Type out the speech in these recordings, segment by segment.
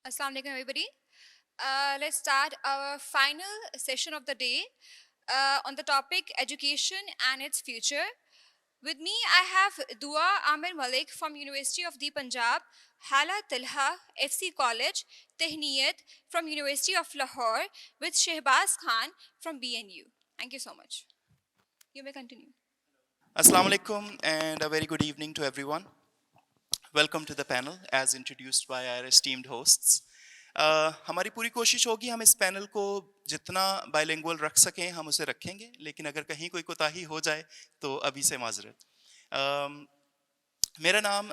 Assalamu alaikum, everybody. Let's start our final session of the day on the topic education and its future. With me, I have Dua Amir Malik from University of the Punjab, Hala Tilha, FC College, Tehniyat from University of Lahore, with Shehbaz Khan from BNU. Thank you so much. You may continue. Assalamu alaikum and a very good evening to everyone. Welcome to the panel as introduced by our esteemed hosts. हमारी पूरी कोशिश होगी हम इस panel को जितना bilingual रख सकें हम उसे रखेंगे, लेकिन अगर कहीं कोई कोताही हो जाए तो अभी से माजरत। मेरा नाम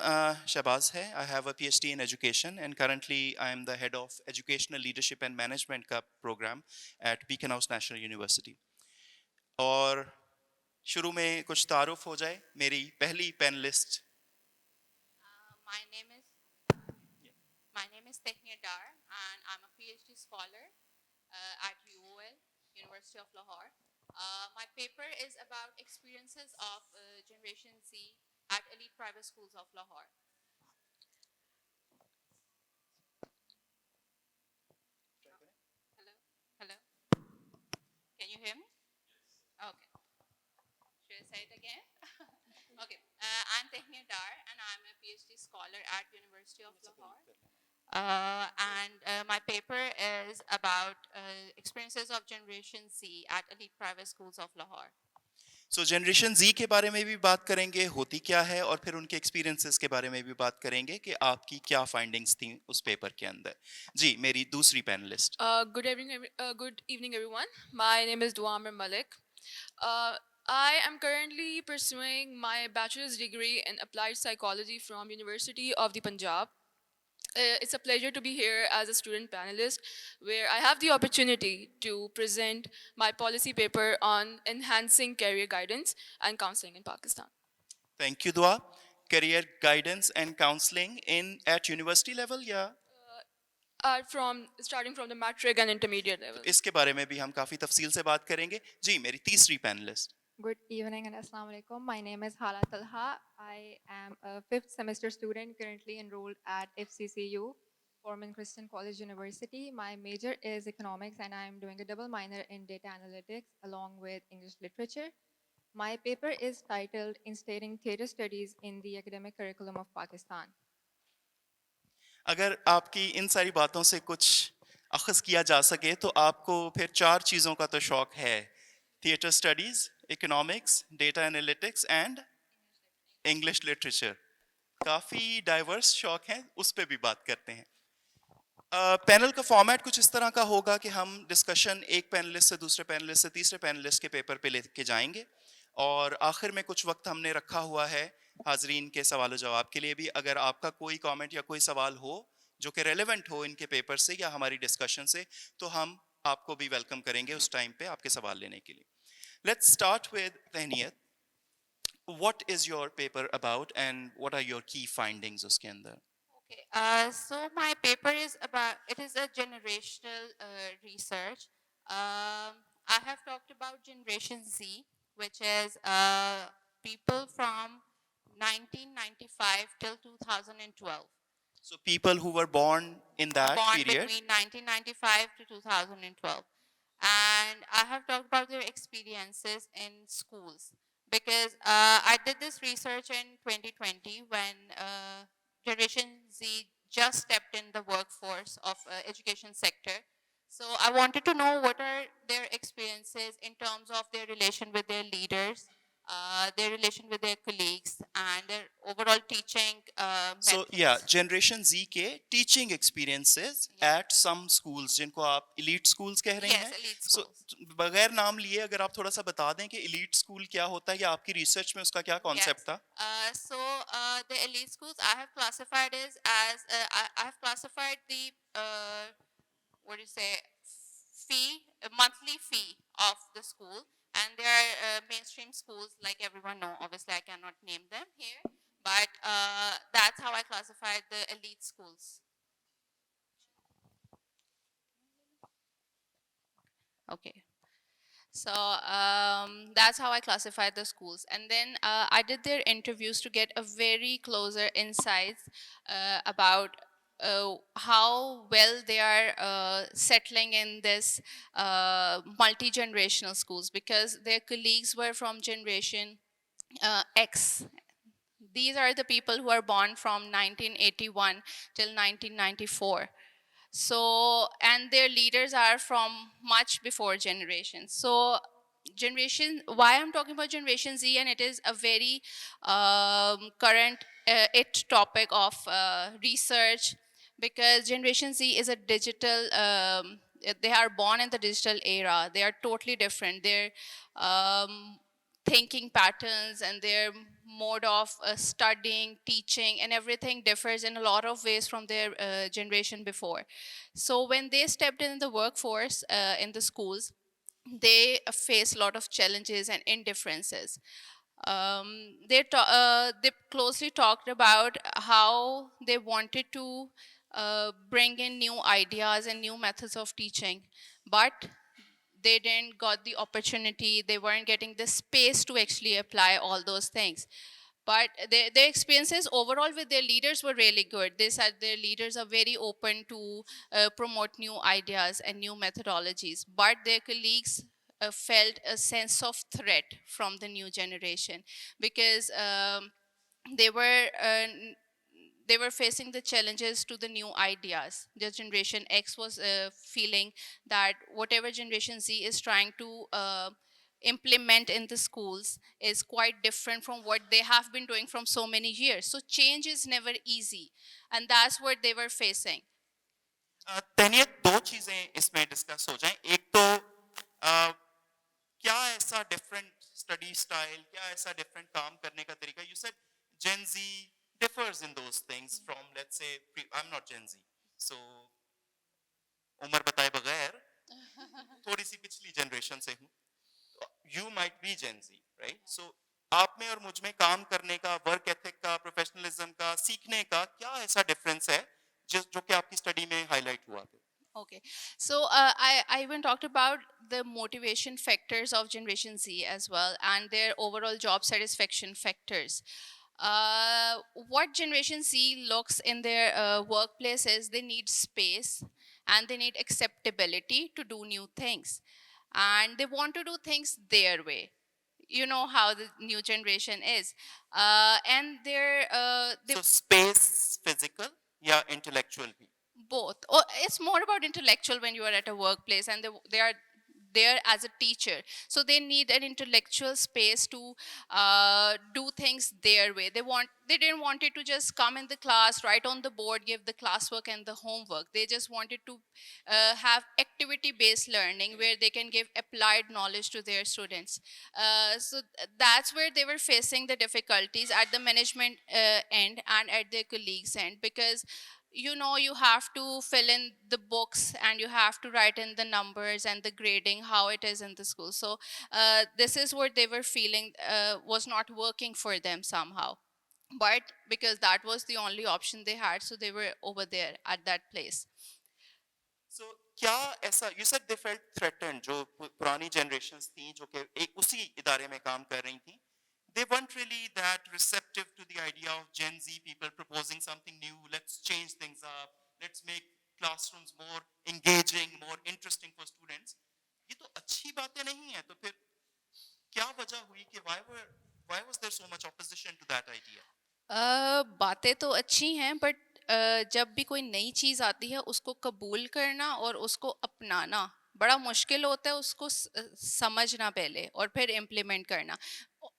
शहबाज है। I have a PhD in education and currently I am the head of educational leadership and management का program at Beaconhouse national university. और शुरू में कुछ तारुफ हो जाए। मेरी पहली panelist My name is my name is Tehnia Dar, and I'm a PhD scholar at UOL, University of Lahore. My paper is about experiences of Generation Z at elite private schools of Lahore. Hello, hello. Can you hear me? Okay. Should I say it again? Okay. I'm Tehnia Dar, and I'm a PhD scholar at University of Lahore. And my paper is about experiences of Generation Z at elite private schools of Lahore. So generation Z के बारे में भी बात करेंगे, होती क्या है, और फिर उनके एक्सपीरियंसेस के बारे में भी बात करेंगे कि आपकी क्या फाइंडिंग्स थी उस पेपर के अंदर। जी, मेरी दूसरी panelist. Good evening, everyone. My name is Dua Amir Malik. I am currently pursuing my bachelor's degree in applied psychology from University of the Punjab. It's a pleasure to be here as a student panelist, where I have the opportunity to present my policy paper on enhancing career guidance and counseling in Pakistan. Thank you Dua. Career guidance and counselling in at university level या Starting from the matric and intermediate level. इसके बारे में भी हम काफी तफसील से बात करेंगे। जी, मेरी तीसरी panelist. Good evening and Assalamu alaikum. My name is Hala Talha. I am a 5th semester student currently enrolled at FCCU, Foreman Christian College University. My major is economics and I am doing a double minor in data analytics along with English literature. My paper is titled Instating Theatre Studies in the Academic Curriculum of Pakistan. अगर आपकी इन सारी बातों से कुछ अखज़ किया जा सके तो आपको फिर 4 चीज़ों का तो शौक है: theatre studies, economics, data analytics and English literature. काफ़ी डाइवर्स शौक हैं, उस पर भी बात करते हैं। पैनल का फॉर्मेट कुछ इस तरह का होगा कि हम डिस्कशन एक पैनलिस्ट से दूसरे पैनलिस्ट से तीसरे पैनलिस्ट के पेपर पे लेके जाएंगे, और आखिर में कुछ वक्त हमने रखा हुआ है हाजरीन के सवाल जवाब के लिए भी। अगर आपका कोई कमेंट या कोई सवाल हो जो कि रेलेवेंट हो इनके पेपर से या हमारी डिस्कशन से, तो हम आपको भी वेलकम करेंगे उस टाइम पे आपके सवाल लेने के लिए। Let's start with Tehniyat. What is your paper about and what are your key findings उसके अंदर? Okay. So my paper is it is a generational research. I have talked about Generation Z, which is people from 1995 till 2012. So people who were born in that Born period. between 1995 to 2012. And I have talked about their experiences in schools because I did this research in 2020 when Generation Z just stepped in the workforce of education sector. So I wanted to know what are their experiences in terms of their relation with their leaders, their relation with their colleagues, and their overall teaching So methods. yeah, Generation Z के teaching experiences at some schools जिनको आप elite schools कह रहे Yes, हैं। elite So schools. बगैर नाम लिए अगर आप थोड़ा सा बता दें कि elite school क्या होता है या आपकी research में उसका क्या concept था? So the elite schools I have classified I have classified the what do you say monthly fee of the school, and there are mainstream schools like everyone know. Obviously, I cannot name them here, but that's how I classified the elite schools. Okay. So that's how I classified the schools. And then I did their interviews to get a very closer insights about how well they are settling in this multi-generational schools, because their colleagues were from generation X. These are the people who are born from 1981 till 1994. So, and their leaders are from much before generation. So generation, why I'm talking about generation Z, and it is a very current it topic of research, because generation Z is a digital they are born in the digital era. They are totally different. Their thinking patterns and their mode of studying, teaching, and everything differs in a lot of ways from their generation before. So when they stepped in the workforce in the schools, they face a lot of challenges and indifferences. They closely talked about how they wanted to bring in new ideas and new methods of teaching, but they didn't got the opportunity. They weren't getting the space to actually apply all those things. But their experiences overall with their leaders were really good. They said their leaders are very open to promote new ideas and new methodologies, but their colleagues felt a sense of threat from the new generation, because they were they were facing the challenges to the new ideas. The generation X was feeling that whatever generation Z is trying to implement in the schools is quite different from what they have been doing from so many years. So change is never easy, and that's what they were facing. तैनियत दो चीजें इसमें discuss हो जाएं. एक तो क्या ऐसा different study style, क्या ऐसा डिफरेंट काम करने का तरीका. You said Gen Z differs in those things from, let's say, I'm not Gen Z, so उम्र बताए बगैर थोड़ी सी पिछली जनरेशन से हूँ. You might be Gen Z, right? So आप में और मुझ में काम करने का, वर्क एथिक का, प्रोफेशनलिज्म का, सीखने का क्या ऐसा डिफरेंस है जो कि आपकी स्टडी में हाईलाइट हुआ? Okay, so I even talked about the motivation factors of Generation Z as well, and their overall job satisfaction factors. What Generation Z looks in their workplace is they need space and they need acceptability to do new things, and they want to do things their way. You know how the new generation is, and they So space physical या intellectual भी? both. Oh, it's more about intellectual when you are at a workplace, and they are there as a teacher, so they need an intellectual space to do things their way. They didn't want it to just come in the class, write on the board, give the classwork and the homework. They just wanted to have activity based learning where they can give applied knowledge to their students. That's where they were facing the difficulties at the management end and at their colleagues end, because you have to fill in the books and you have to write in the numbers and the grading how it is in the school. So this is what they were feeling was not working for them somehow, but because that was the only option they had, so they were over there at that place. So क्या ऐसा, you said they felt threatened, जो पुरानी generations थी जो कि एक उसी इदारे में काम कर रही थी, they weren't really that receptive to the idea of Gen Z people proposing something new. Let's change things up, let's make classrooms more engaging, more interesting for students. ये तो अच्छी बातें नहीं है. तो फिर क्या वजह हुई कि why was there so much opposition to that idea? बातें तो अच्छी हैं, बट जब भी कोई नई चीज़ आती है उसको कबूल करना और उसको अपनाना बड़ा मुश्किल होता है. उसको समझना पहले और फिर इम्प्लीमेंट करना.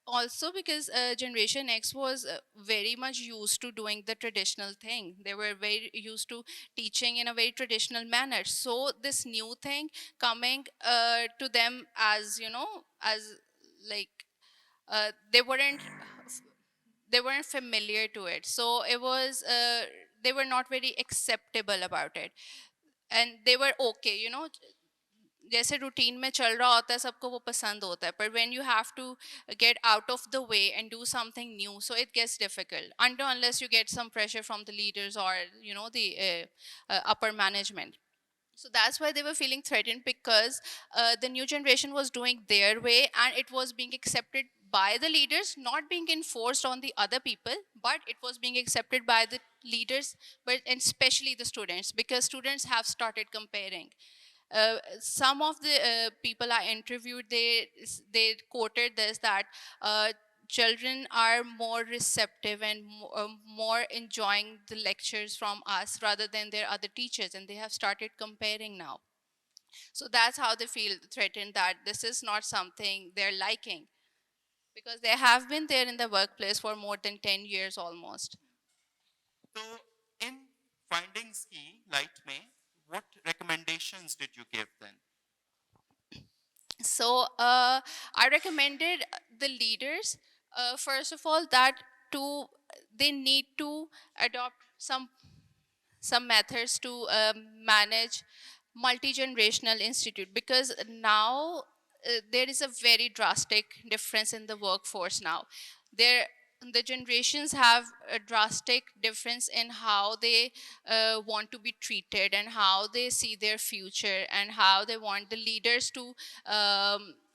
Also because Generation X was very much used to doing the traditional thing. They were very used to teaching in a very traditional manner. So this new thing coming to them as, as like they weren't familiar to it. So it was they were not very acceptable about it, and they were okay, जैसे routine में चल रहा होता है सबको वो पसंद होता है, पर when you have to get out of the way and do something new, so it gets difficult until unless you get some pressure from the leaders or the upper management. So that's why they were feeling threatened, because the new generation was doing their way and it was being accepted by the leaders, not being enforced on the other people, but it was being accepted by the leaders, but and especially the students, because students have started comparing. Some of the people I interviewed, they quoted this, that children are more receptive and more enjoying the lectures from us rather than their other teachers, and they have started comparing now. So that's how they feel threatened, that this is not something they're liking, because they have been there in the workplace for more than 10 years almost. तो इन findings की light में what recommendations did you give then? So I recommended the leaders, first of all, that to they need to adopt some methods to manage multi-generational institute, because now there is a very drastic difference in the workforce now. There, the generations have a drastic difference in how they want to be treated and how they see their future and how they want the leaders to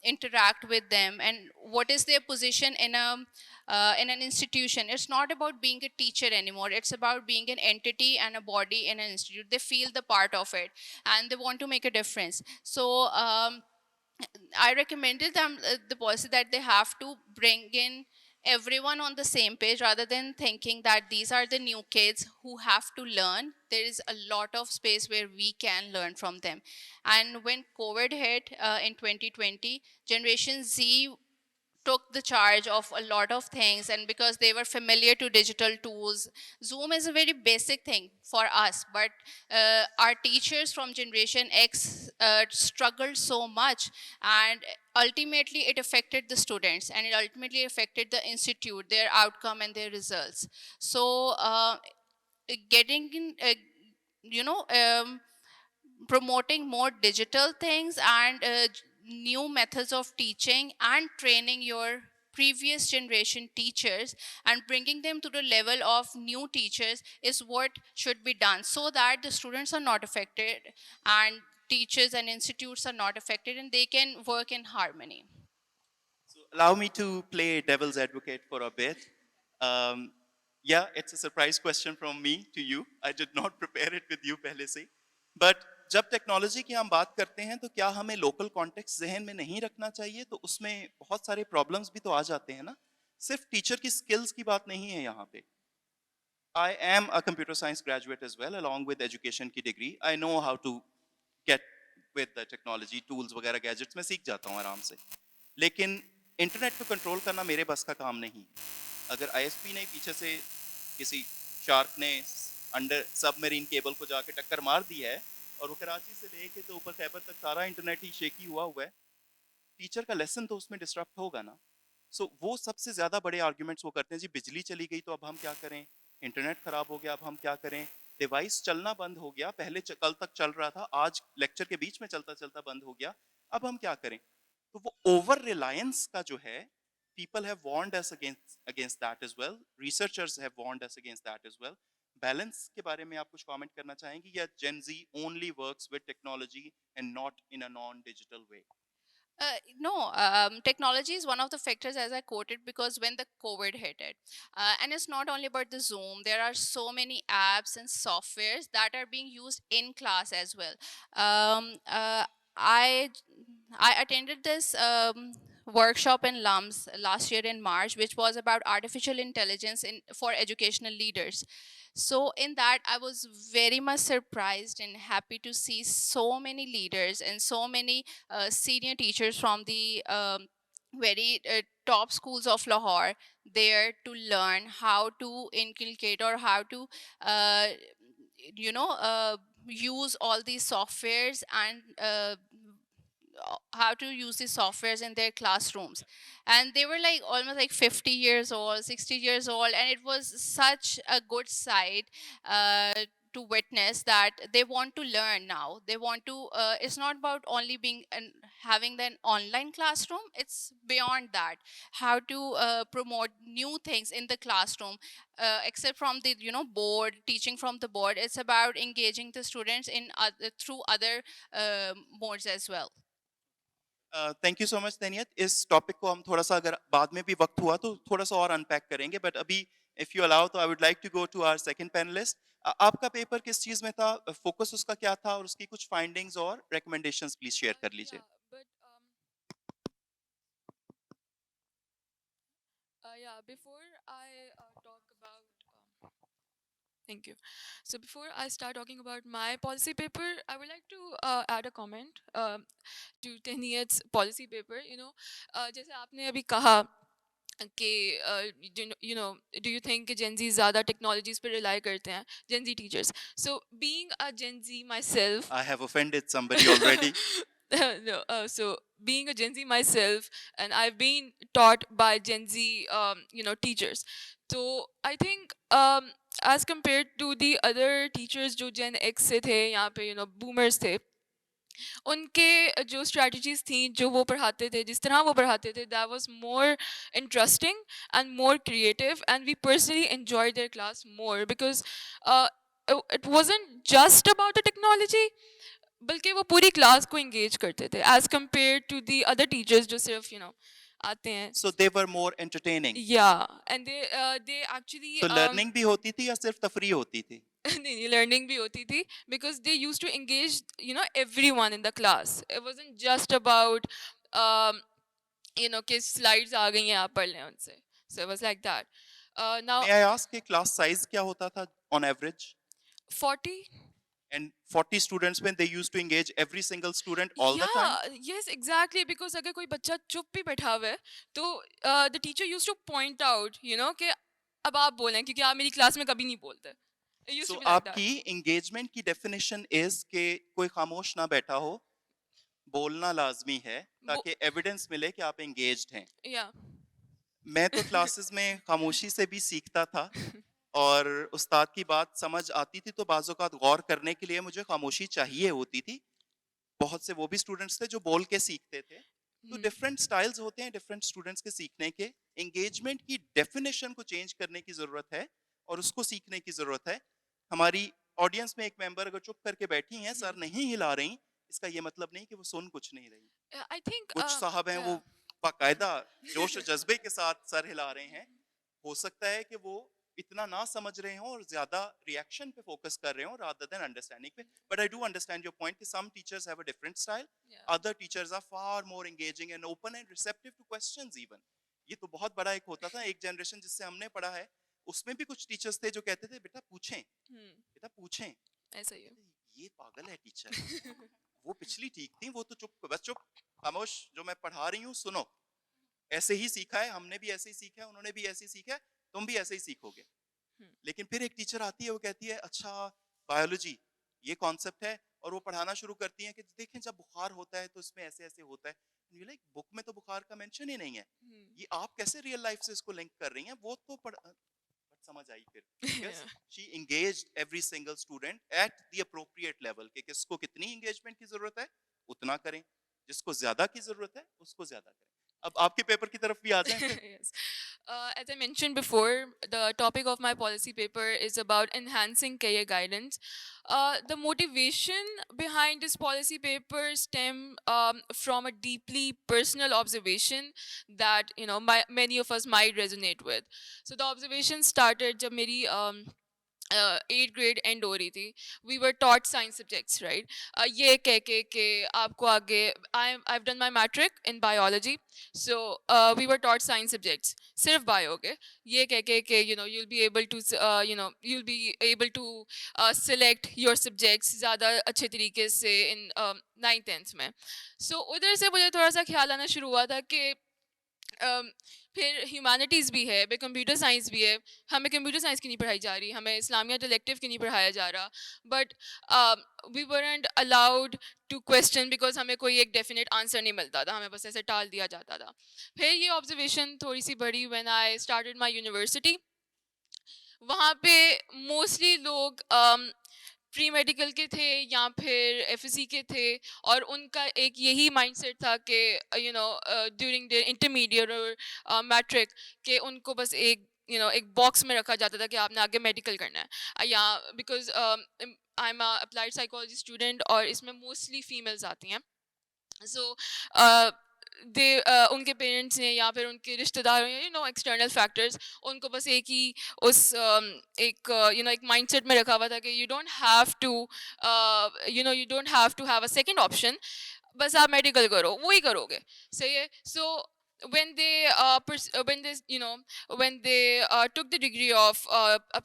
interact with them, and what is their position in an institution. It's not about being a teacher anymore. It's about being an entity and a body in an institute. They feel the part of it and they want to make a difference. So I recommended them the policy that they have to bring in everyone on the same page, rather than thinking that these are the new kids who have to learn. There is a lot of space where we can learn from them. And when COVID hit in 2020, Generation Z took the charge of a lot of things, and because they were familiar to digital tools, Zoom is a very basic thing for us, but our teachers from Generation X struggled so much, and ultimately it affected the students, and it ultimately affected the institute, their outcome and their results. So getting in, you know promoting more digital things and new methods of teaching, and training your previous generation teachers and bringing them to the level of new teachers is what should be done, so that the students are not affected and teachers and institutes are not affected, and they can work in harmony. So allow me to play devil's advocate for a bit. Yeah, it's a surprise question from me to you. I did not prepare it with you पहले से. But जब technology की हम बात करते हैं तो क्या हमें लोकल कॉन्टेक्स्ट जहन में नहीं रखना चाहिए? तो उसमें बहुत सारे प्रॉब्लम्स भी तो आ जाते हैं ना. सिर्फ टीचर की स्किल्स की बात नहीं है यहाँ पे. I am a computer science graduate as well, along with education की degree. I know how to get with the technology, tools वगैरह gadgets मैं सीख जाता हूँ आराम से. लेकिन इंटरनेट को कंट्रोल करना मेरे बस का काम नहीं. अगर आईएसपी ने पीछे से किसी शार्क ने अंडर सबमरीन केबल को जाके टक्कर मार दी है और वो कराची से लेके तो ऊपर खैबर तक सारा इंटरनेट ही शेकी हुआ है, टीचर का लेसन तो उसमें डिस्टरप्ट होगा ना. सो वो सबसे ज्यादा बड़े आर्ग्यूमेंट्स वो करते हैं, जी बिजली चली गई तो अब हम क्या करें, इंटरनेट खराब हो गया अब हम क्या करें, डिवाइस चलना बंद हो गया, पहले कल तक चल रहा था, आज लेक्चर के बीच में चलता चलता बंद हो गया, अब हम क्या करें. तो वो ओवर रिलायंस का जो है, people have warned us against that as well, researchers have warned us against that as well. Balance के बारे में आप कुछ कमेंट करना चाहेंगे, या Gen Z only works with technology and not in a non-digital way? No, technology is one of the factors, as I quoted, because when the COVID hit it, and it's not only about the Zoom, there are so many apps and softwares that are being used in class as well. Um, uh, I I attended this workshop in LUMS last year in March, which was about artificial intelligence for educational leaders. So in that, I was very much surprised and happy to see so many leaders and so many senior teachers from the very top schools of Lahore there to learn how to inculcate or how to uh, use all these softwares and how to use these softwares in their classrooms. And they were like almost like 50 years old, 60 years old, and it was such a good sight to witness that they want to learn now. They want to it's not about only being and having an online classroom, it's beyond that. How to promote new things in the classroom, except from the board, teaching from the board. It's about engaging the students in through other modes as well. Thank you so much Tehniyat. इस topic को हम थोड़ा सा अगर बाद में भी वक्त हुआ तो थोड़ा सा और अनपैक करेंगे, बट अभी इफ यू अलाउ तो I would like to go to our second panellist. आपका पेपर किस चीज में था, फोकस उसका क्या था, और उसकी कुछ फाइंडिंग्स और रिकमेंडेशंस प्लीज शेयर कर लीजिए. Yeah, before I talk about thank you. So before I start talking about my policy paper, I would like to add a comment to Tehniyat's policy paper. जैसे आपने अभी कहा कि you know do you think कि Gen Z ज़्यादा technologies पे rely करते हैं, Gen Z teachers. So being a Gen Z myself, I have offended somebody already. no, so being a Gen Z myself, and I've been taught by Gen Z, teachers. So I think as compared to the other teachers जो Gen X से थे यहाँ पे, boomers थे, उनके जो strategies थी जो वो पढ़ाते थे, जिस तरह वो पढ़ाते थे, that was more interesting and more creative, and we personally enjoyed their class more because it wasn't just about the technology, बल्कि वो पूरी क्लास को engage करते थे as compared to the other teachers जो सिर्फ आते हैं. So they were more entertaining. Yeah, and they actually तो लर्निंग भी होती थी या सिर्फ तफरी होती थी? नहीं, learning भी होती थी because they used to engage everyone in the class. It wasn't just about um, कि slides आ गई हैं आप पढ़ लें उनसे. So it was like that. Now May I ask कि क्लास साइज क्या होता था on average? 40. And 40 students when they used to engage every single student all the time? Yes, exactly. Because अगर कोई बच्चा चुप भी बैठा हुआ है तो the teacher used to point out, कि अब आप बोलें क्योंकि आप मेरी क्लास में कभी नहीं बोलते. It used So to be like that. आपकी engagement की definition is कि कोई खामोश ना बैठा हो, बोलना लाजमी है ताकि evidence मिले कि आप engaged हैं. Yeah. मैं तो क्लासेस में खामोशी से भी सीखता था और उस्ताद की बात समझ आती थी तो बाज़ औक़ात गौर करने के लिए मुझे खामोशी चाहिए होती थी. बहुत से वो भी स्टूडेंट्स थे जो बोल के सीखते थे. तो डिफरेंट स्टाइल्स होते हैं डिफरेंट स्टूडेंट्स के सीखने के. एंगेजमेंट की डेफिनेशन को चेंज करने की जरूरत है और उसको सीखने की जरूरत है. हमारी ऑडियंस में एक मेंबर अगर चुप करके बैठी हैं, सर नहीं हिला रही, इसका ये मतलब नहीं कि वो सुन कुछ नहीं रही. I think कुछ साहब हैं yeah. वो बाकायदा जोश और जज्बे के साथ सर हिला रहे हैं. हो सकता है कि वो इतना ना समझ रहे हो और ज्यादा रिएक्शन पे फोकस कर रहे हो rather than understanding पे. But I do understand your point कि some teachers have a different style. Yeah. Other teachers are far more engaging and open and receptive to questions even. ये तो बहुत बड़ा एक होता था एक जनरेशन जिससे हमने पढ़ा है. उसमें भी कुछ टीचर्स थे जो कहते थे बेटा पूछें, बेटा पूछें. ऐसा ही है. ये पागल है टीचर. वो पिछली ठीक थी, वो तो चुप, बस चुप, खामोश, जो मैं पढ़ा रही हूँ सुनो. ऐसे ही सीखा है, हमने भी ऐसे ही सीखा है, उन्होंने भी ऐसे ही सीखा है, तुम भी ऐसे ही सीखोगे. लेकिन फिर एक टीचर आती है, वो कहती है अच्छा बायोलॉजी ये कॉन्सेप्ट है, और वो पढ़ाना शुरू करती है कि देखें जब बुखार होता है तो इसमें ऐसे ऐसे होता है. यू लाइक बुक में तो बुखार का मेंशन ही नहीं है, ये आप कैसे रियल लाइफ से इसको लिंक कर रही हैं? वो तो बट समझ आई फिर because she engaged every single student at the appropriate level कि किसको कितनी engagement की जरूरत है उतना करें, जिसको ज्यादा की जरूरत है उसको ज्यादा करें. अब आपके पेपर की तरफ भी आ जाएं फिर. Yes. As I mentioned before, the topic of my policy paper is about enhancing career guidance. The motivation behind this policy paper stem from a deeply personal observation that many of us might resonate with. So the observation started जब मेरी 8th grade end हो रही थी. We were taught science subjects, right? ये कह के आपको आगे I've done my matric in biology, so we were taught science subjects. सिर्फ bio के ये कह के you'll be able to you'll be able to select your subjects ज़्यादा अच्छे तरीके से in 9th 10th में. So उधर से मुझे थोड़ा सा ख्याल आना शुरू हुआ था कि फिर ह्यूमैनिटीज़ भी है, फिर कंप्यूटर साइंस भी है. हमें कंप्यूटर साइंस की नहीं पढ़ाई जा रही, हमें इस्लामियात इलेक्टिव की नहीं पढ़ाया जा रहा. But we weren't allowed to question because हमें कोई एक डेफिनेट आंसर नहीं मिलता था, हमें बस ऐसे टाल दिया जाता था. फिर ये ऑब्जर्वेशन थोड़ी सी बढ़ी when I started my university. वहाँ पे मोस्टली लोग प्री मेडिकल के थे या फिर एफएससी के थे, और उनका एक यही माइंडसेट था कि ड्यूरिंग द इंटरमीडिएट और मैट्रिक के उनको बस एक एक बॉक्स में रखा जाता था कि आपने आगे मेडिकल करना है. या because I am applied psychology student और इसमें मोस्टली फीमेल्स आती हैं. सो दे उनके पेरेंट्स ने या फिर उनके रिश्तेदारों या एक्सटर्नल फैक्टर्स उनको बस एक ही उस एक एक माइंडसेट में रखा हुआ था कि you don't have to have a second option, बस आप मेडिकल करो, वही करोगे, सही है. सो when they when they when they took the degree of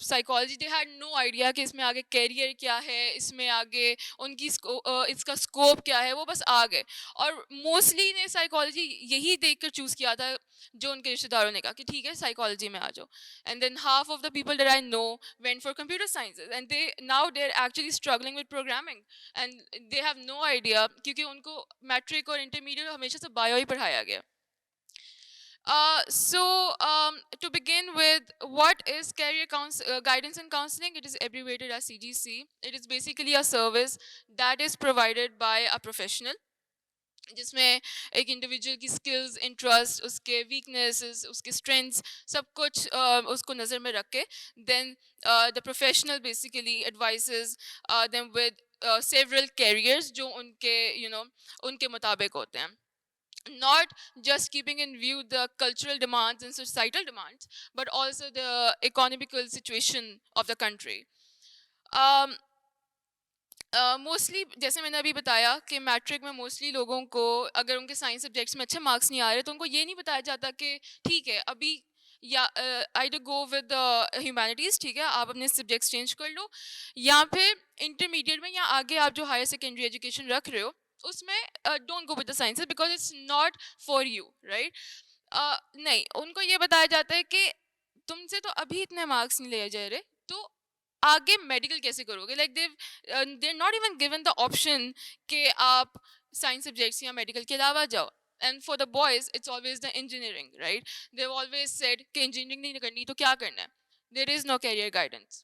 psychology, they had no idea कि इसमें आगे कैरियर क्या है, इसमें आगे उनकी इसका स्कोप क्या है, वो बस आ गए. और मोस्टली ने साइकोलॉजी यही देखकर चूज किया था जो उनके रिश्तेदारों ने कहा कि ठीक है साइकोलॉजी में आ जाओ. And then half of the people that I know went for computer sciences and they now they are actually struggling with programming and they have no idea, क्योंकि उनको मैट्रिक और इंटरमीडिएट हमेशा से बायो ही पढ़ाया गया. To begin with, what is career guidance and counseling? It is abbreviated as CGC. It is basically a service that is provided by a professional, जिसमें एक individual की स्किल्स, इंटरेस्ट, उसके weaknesses, उसके strengths, सब कुछ उसको नज़र में रख के then the professional basically advises them with several careers जो उनके उनके मुताबिक होते हैं. Not just keeping in view the cultural demands and societal demands, but also the economical situation of the country. Mostly जैसे मैंने अभी बताया कि मैट्रिक में मोस्टली लोगों को अगर उनके साइंस सब्जेक्ट्स में अच्छे मार्क्स नहीं आ रहे तो उनको ये नहीं बताया जाता कि ठीक है अभी या I do go with humanities, ठीक है आप अपने सब्जेक्ट्स चेंज कर लो, या फिर इंटरमीडिएट में या आगे आप जो हायर सेकेंडरी एजुकेशन रख रहे हो उसमें don't go with the sciences because it's not for you, right. नहीं, उनको ये बताया जाता है कि तुमसे तो अभी इतने मार्क्स नहीं लिए जा रहे, तो आगे मेडिकल कैसे करोगे. Like they are not even given the option कि आप साइंस सब्जेक्ट्स या मेडिकल के अलावा जाओ. And for the boys it's always the engineering, right. They always said कि इंजीनियरिंग नहीं करनी तो क्या करना है. There is no career guidance.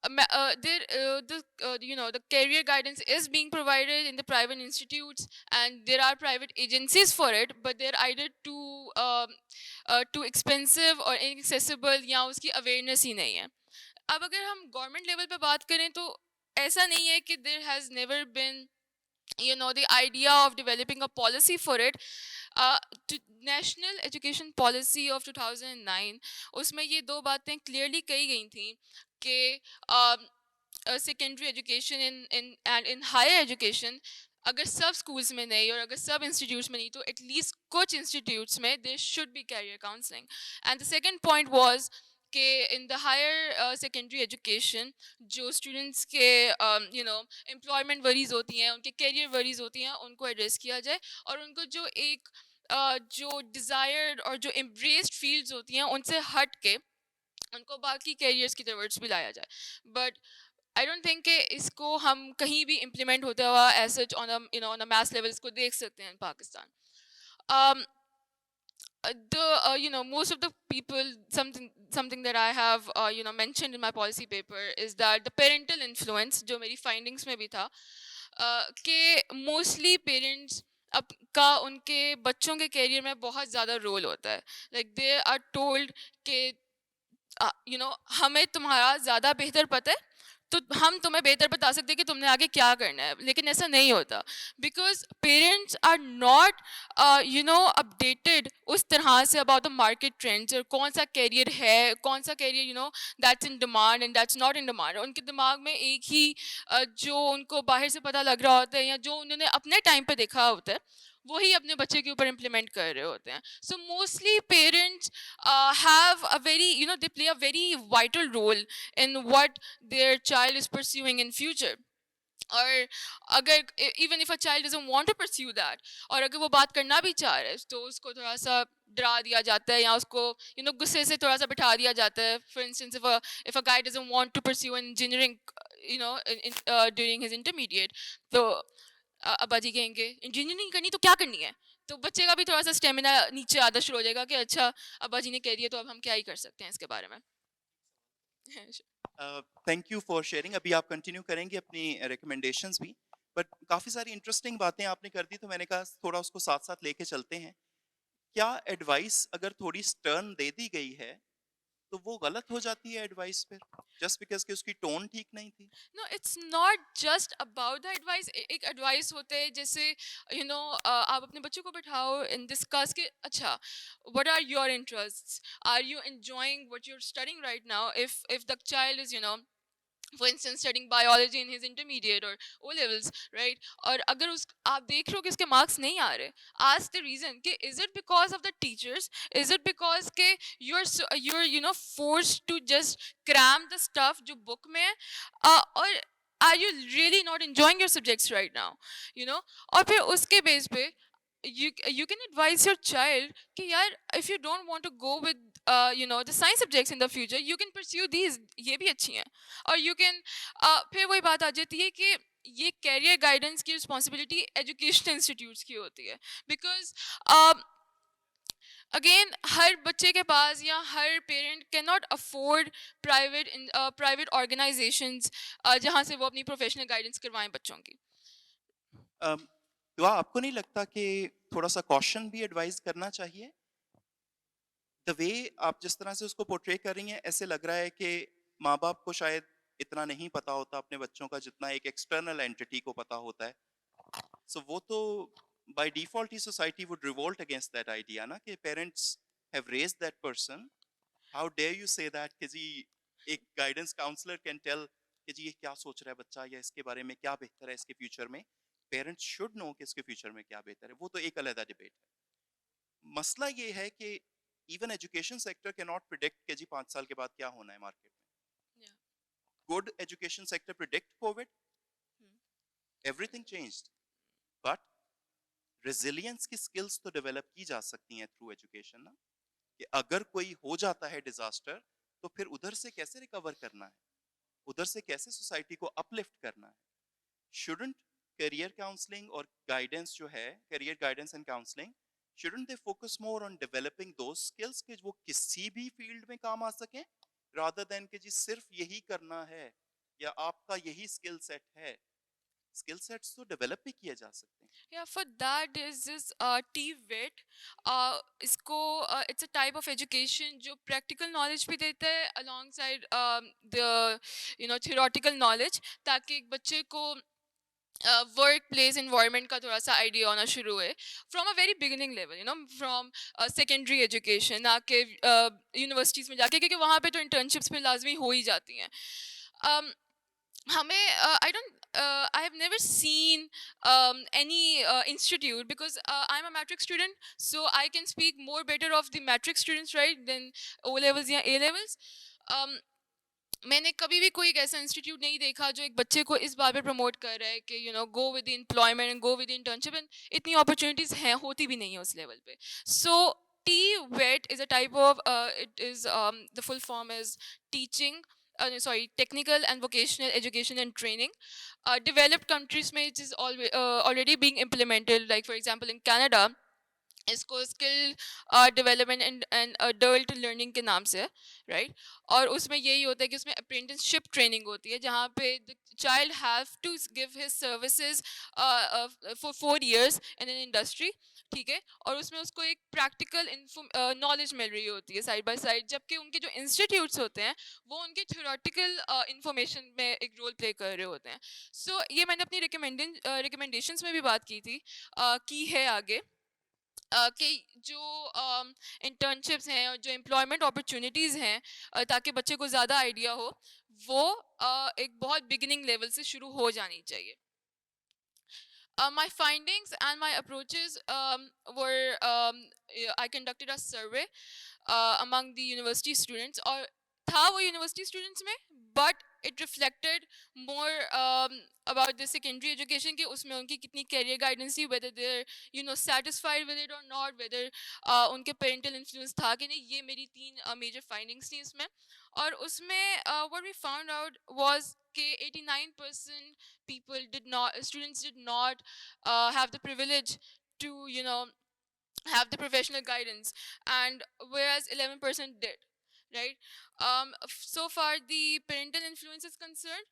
The career guidance is being provided in the private institutes, and there are private agencies for it, but they're either too expensive or inaccessible, या उसकी awareness ही नहीं है. अब अगर हम गवर्नमेंट लेवल पे बात करें तो ऐसा नहीं है कि there has never been the idea of developing a policy for it. National Education Policy of 2009, उसमें ये दो बातें clearly कही गई थी कि secondary education and in higher education अगर सब schools में नहीं और अगर सब institutes में नहीं तो at least कुछ institutes में there should be career counseling. And the second point was कि in the higher secondary education जो students के employment worries होती हैं, उनके career worries होती हैं, उनको address किया जाए और उनको जो एक जो desired और जो embraced fields होती हैं उनसे हट के उनको बाकी careers की तरफ भी लाया जाए. But I don't think कि इसको हम कहीं भी implement होता हुआ as such on a mass level इसको देख सकते हैं in Pakistan. Most of the people, something that I have mentioned in my policy paper is that the parental influence जो मेरी findings में भी था कि mostly parents अब का उनके बच्चों के कैरियर में बहुत ज़्यादा रोल होता है. Like they are told कि हमें तुम्हारा ज़्यादा बेहतर पता है तो हम तुम्हें बेहतर बता सकते हैं कि तुमने आगे क्या करना है, लेकिन ऐसा नहीं होता because parents are not updated उस तरह say about the market trends और कौन सा कैरियर है, कौन सा career that's in demand and that's not in demand. उनके दिमाग में एक ही जो उनको बाहर से पता लग रहा होता है या जो उन्होंने अपने टाइम पे देखा होता है वही अपने बच्चे के ऊपर इम्प्लीमेंट कर रहे होते हैं. So mostly parents have a very they play a very vital role in what their child is pursuing in future. और अगर even if a child doesn't want to pursue that और अगर वो बात करना भी चाह रहा है तो उसको थोड़ा सा डरा दिया जाता है या उसको गुस्से से थोड़ा सा बिठा दिया जाता है. For instance, if a guy doesn't want to pursue engineering during his intermediate तो अब्बा जी कहेंगे इंजीनियरिंग करनी तो क्या करनी है, तो बच्चे का भी थोड़ा सा स्टेमिना नीचे आना शुरू हो जाएगा कि अच्छा अब्बा जी ने कह दिया तो अब हम क्या ही कर सकते हैं इसके बारे में. Thank you for sharing. अभी आप कंटिन्यू करेंगे अपनी रिकमेंडेशंस भी, बट काफ़ी सारी इंटरेस्टिंग बातें आपने कर दी तो मैंने कहा थोड़ा उसको साथ साथ लेके चलते हैं. क्या एडवाइस अगर थोड़ी स्टर्न दे दी गई है तो वो गलत हो जाती है एडवाइस फिर, जस्ट बिकॉज कि उसकी टोन ठीक नहीं थी. No, it's not just about the advice. एक advice होते हैं जैसे आप अपने बच्चों को बिठाओ and discuss कि अच्छा, what are your interests? Are you enjoying what you're studying right now? If the child is for instance studying biology in his intermediate or O levels, right? और अगर उस आप देख रहे हो कि उसके मार्क्स नहीं आ रहे, ask the reason कि is it because of the teachers, is it because कि you're forced to just cram the stuff जो book में है, or are you really not enjoying your subjects right now, और फिर उसके बेस पे you can advise your child कि यार if you don't want to go with the science subjects in the future, you can pursue these, ये भी अच्छी हैं. और you can फिर वही बात आ जाती है कि ये कैरियर गाइडेंस की रिस्पॉन्सिबिलिटी एजुकेशन इंस्टीट्यूट्स की होती है, बिकॉज अगेन हर बच्चे के पास या हर parent can not afford private organisations जहाँ से वो अपनी प्रोफेशनल गाइडेंस करवाएं बच्चों की. तो आपको नहीं लगता कि थोड़ा सा कॉशन भी एडवाइस करना चाहिए? द वे आप जिस तरह से उसको पोर्ट्रे कर रही हैं, ऐसे लग रहा है कि माँ बाप को शायद इतना नहीं पता होता अपने बच्चों का जितना एक एक्सटर्नल एंटिटी को पता होता है. सो वो तो बाय डिफॉल्ट ही society would revolt against that idea ना, कि parents have raised that person. How dare you say that कि जी एक गाइडेंस काउंसलर कैन टेल कि जी ये क्या सोच रहा है बच्चा, या इसके बारे में क्या बेहतर है इसके फ्यूचर में. पेरेंट्स शुड नो कि इसके फ्यूचर में क्या बेहतर है. वो तो एक अलग डिबेट है. मसला ये है कि even education sector can not predict कि जी 5 साल के बाद क्या होना है मार्केट में. Yeah. Good education sector predict Covid, everything changed, but resilience की स्किल्स तो डेवलप की जा सकती हैं थ्रू एजुकेशन ना, कि अगर कोई हो जाता है डिजास्टर तो फिर उधर से कैसे रिकवर करना है, उधर से कैसे सोसाइटी को अपलिफ्ट करना है. शुडंट करियर काउंसलिंग और गाइडेंस जो है, career guidance and counselling, shouldn't they focus more on developing those skills कि वो किसी भी फील्ड में काम आ सके, rather than कि जी सिर्फ यही करना है या आपका यही स्किल सेट है. स्किल सेट्स तो डेवलप भी किए जा सकते हैं. Yeah, for that there's this TVET. इसको it's a type of education जो practical knowledge भी देता है alongside the theoretical knowledge, ताकि एक बच्चे को वर्क प्लेस इन्वायरमेंट का थोड़ा सा आइडिया होना शुरू हुए from a very beginning level, from secondary education आके यूनिवर्सिटीज़ में जाके, क्योंकि वहाँ पे तो इंटर्नशिप्स पे लाजमी हो ही जाती हैं. हमें I have never seen any institute, because I'm a matric student, so I can speak more better of the matric students, right, than O levels या A levels. मैंने कभी भी कोई एक ऐसा इंस्टीट्यूट नहीं देखा जो एक बच्चे को इस बात पे प्रमोट कर रहा है कि go with employment and go with internship, and इतनी अपॉर्चुनिटीज़ हैं, होती भी नहीं है उस लेवल पे. सो TVET is a type of it is the full form is teaching technical and vocational education and training. Developed countries में it is already being implemented, like for example in Canada इसको skill development and adult learning के नाम से, right. और उसमें यही होता है कि उसमें अप्रेंटिसशिप ट्रेनिंग होती है जहाँ पे the child have to give his services for 4 years in an industry, ठीक है. और उसमें उसको एक प्रैक्टिकल नॉलेज मिल रही होती है साइड बाय साइड, जबकि उनके जो इंस्टीट्यूट्स होते हैं वो उनके थ्योरेटिकल इंफॉर्मेशन में एक रोल प्ले कर रहे होते हैं. सो ये मैंने अपनी रिकमेंडेशंस में भी बात की है आगे, कि जो इंटर्नशिप्स हैं और जो एम्प्लॉयमेंट अपॉर्चुनिटीज़ हैं, ताकि बच्चे को ज़्यादा आइडिया हो, वो एक बहुत बिगिनिंग लेवल से शुरू हो जानी चाहिए. My findings and my approaches were I conducted a survey among the university students, और था वो university students में, but it reflected more about the secondary education कि उसमें उनकी कितनी career guidance थी, whether they're satisfied with it or not, whether उनके parental influence था कि नहीं. ये मेरी 3 major findings थी इसमें. और उसमें what we found out was कि 89% students did not have the privilege to have the professional guidance, and whereas 11% did, right. So far the parental influence is concerned,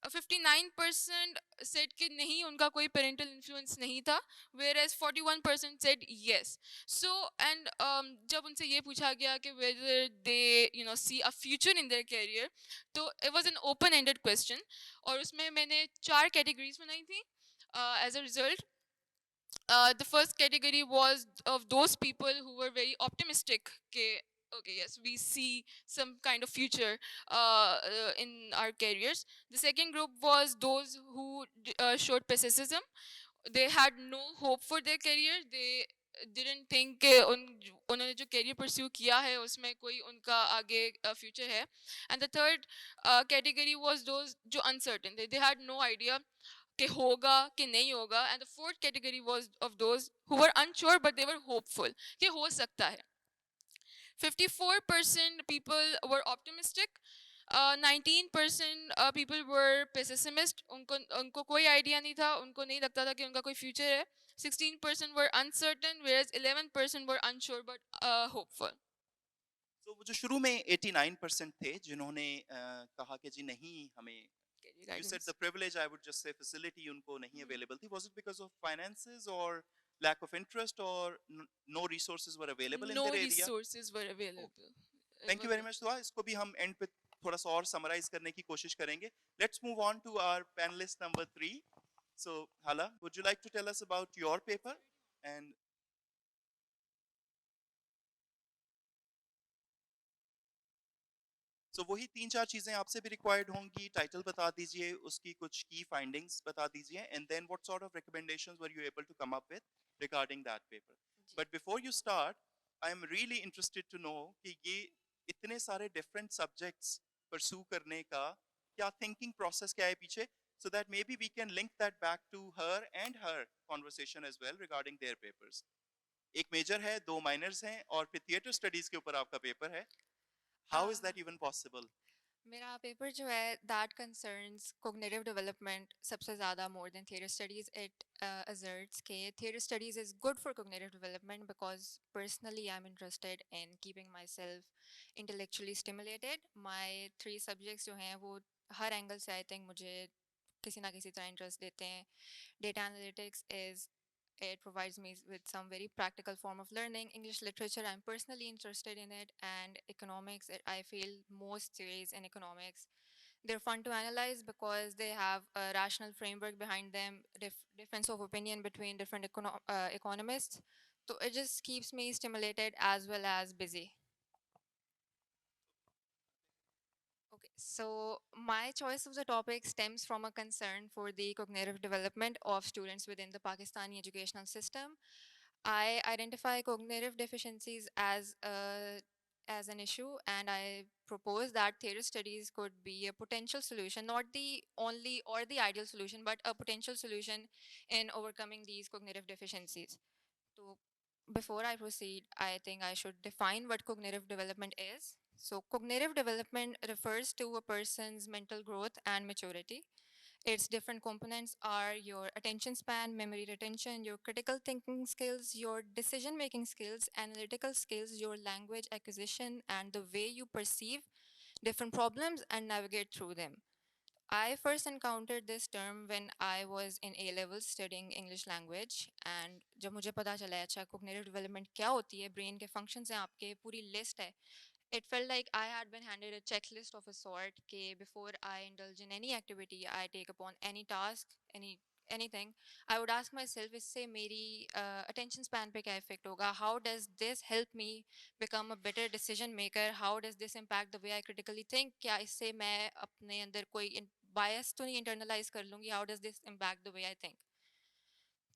59% said कि नहीं उनका कोई parental influence नहीं था, whereas 41% said yes. So and जब उनसे ये पूछा गया कि whether they see a future in their career, तो it was an open-ended question और उसमें मैंने 4 categories बनाई थी. As a result, the first category was of those people who were very optimistic. Okay, yes, we see some kind of future in our careers. The second group was those who showed pessimism. They had no hope for their career. They didn't think कि उन्होंने जो career pursue किया है उसमें कोई उनका आगे future है. And the third category was those जो uncertain. They had no idea कि होगा कि नहीं होगा. And the fourth category was of those who were unsure but they were hopeful कि हो सकता है. 54% people were optimistic. 19% people were pessimist. उनको कोई idea नहीं था, उनको नहीं लगता था कि उनका कोई future है. 16% were uncertain, whereas 11% were unsure but hopeful. तो वो जो शुरू में 89% थे जिन्होंने कहा कि जी नहीं हमें, you said the privilege, I would just say facility उनको नहीं available थी. Was it because of finances or lack of interest or no resources were available in No their area? resources were available. It Thank you was very much, दुआ. इसको भी हम end पे थोड़ा सा और summarize करने की कोशिश करेंगे. Let's move on to our panelist number 3. So Hala, would you like to tell us about your paper? And so वही 3-4 चीजें आपसे भी required होंगी. Title बता दीजिए, उसकी कुछ key findings बता दीजिए, and then what sort of recommendations were you able to come up with regarding that paper? But before you start, I am really interested to know कि ये इतने सारे different subjects pursue करने का क्या thinking process क्या है पीछे, so that maybe we can link that back to her and her conversation as well regarding their papers. एक major है, 2 minors हैं, और फिर theater studies के ऊपर आपका paper है. How is that even possible? मेरा पेपर जो है that concerns cognitive development सबसे ज़्यादा more than theater studies. It asserts कि theater studies is good for cognitive development because personally I'm interested in keeping myself intellectually stimulated. My 3 subjects जो हैं वो हर angle से I think मुझे किसी ना किसी तरह interest देते हैं. Data analytics is it provides me with some very practical form of learning. English literature, I'm personally interested in it, and economics, I feel most theories in economics, they're fun to analyze because they have a rational framework behind them, difference of opinion between different economists. So it just keeps me stimulated as well as busy. Okay, so my choice of the topic stems from a concern for the cognitive development of students within the Pakistani educational system. I identify cognitive deficiencies as an issue, and I propose that theater studies could be a potential solution, not the only or the ideal solution, but a potential solution in overcoming these cognitive deficiencies. So before I proceed, I think I should define what cognitive development is. So cognitive development refers to a person's mental growth and maturity. Its different components are your attention span, memory retention, your critical thinking skills, your decision making skills, analytical skills, your language acquisition, and the way you perceive different problems and navigate through them. I first encountered this term when I was in A levels studying English language, and जब मुझे पता चला अच्छा cognitive development क्या होती है, brain के functions हैं आपके पूरी list है. It felt like I had been handed a checklist of a sort. Before I indulge in any activity, I take upon any task, anything, I would ask myself, इससे मेरी attention span पे क्या effect होगा? How does this help me become a better decision maker? How does this impact the way I critically think? क्या इससे मैं अपने अंदर कोई bias तो नहीं internalize कर लूँगी? How does this impact the way I think?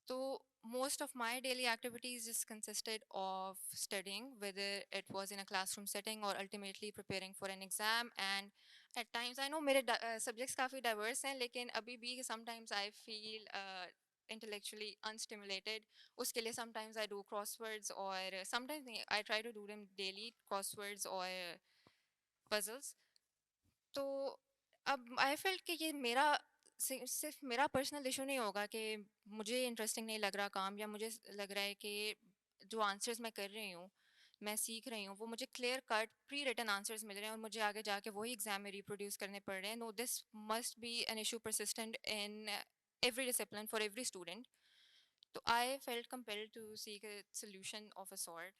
So most of my daily activities just consisted of studying, whether it was in a classroom setting or ultimately preparing for an exam. And at times, I know मेरे subjects काफ़ी diverse हैं, लेकिन अभी भी sometimes I feel intellectually unstimulated. उसके लिए sometimes I do crosswords or sometimes I try to do them daily, crosswords or puzzles. तो अब आई फेल्ट कि ये मेरा सिर्फ मेरा पर्सनल इशू नहीं होगा कि मुझे इंटरेस्टिंग नहीं लग रहा काम, या मुझे लग रहा है कि जो आंसर्स मैं कर रही हूँ मैं सीख रही हूँ वो मुझे clear cut pre written answers मिल रहे हैं और मुझे आगे जाके वही एग्जाम में रिप्रोड्यूस करने पड़ रहे हैं. No, this must be an issue persistent in every discipline for every student. So I felt compelled to seek a solution of a sort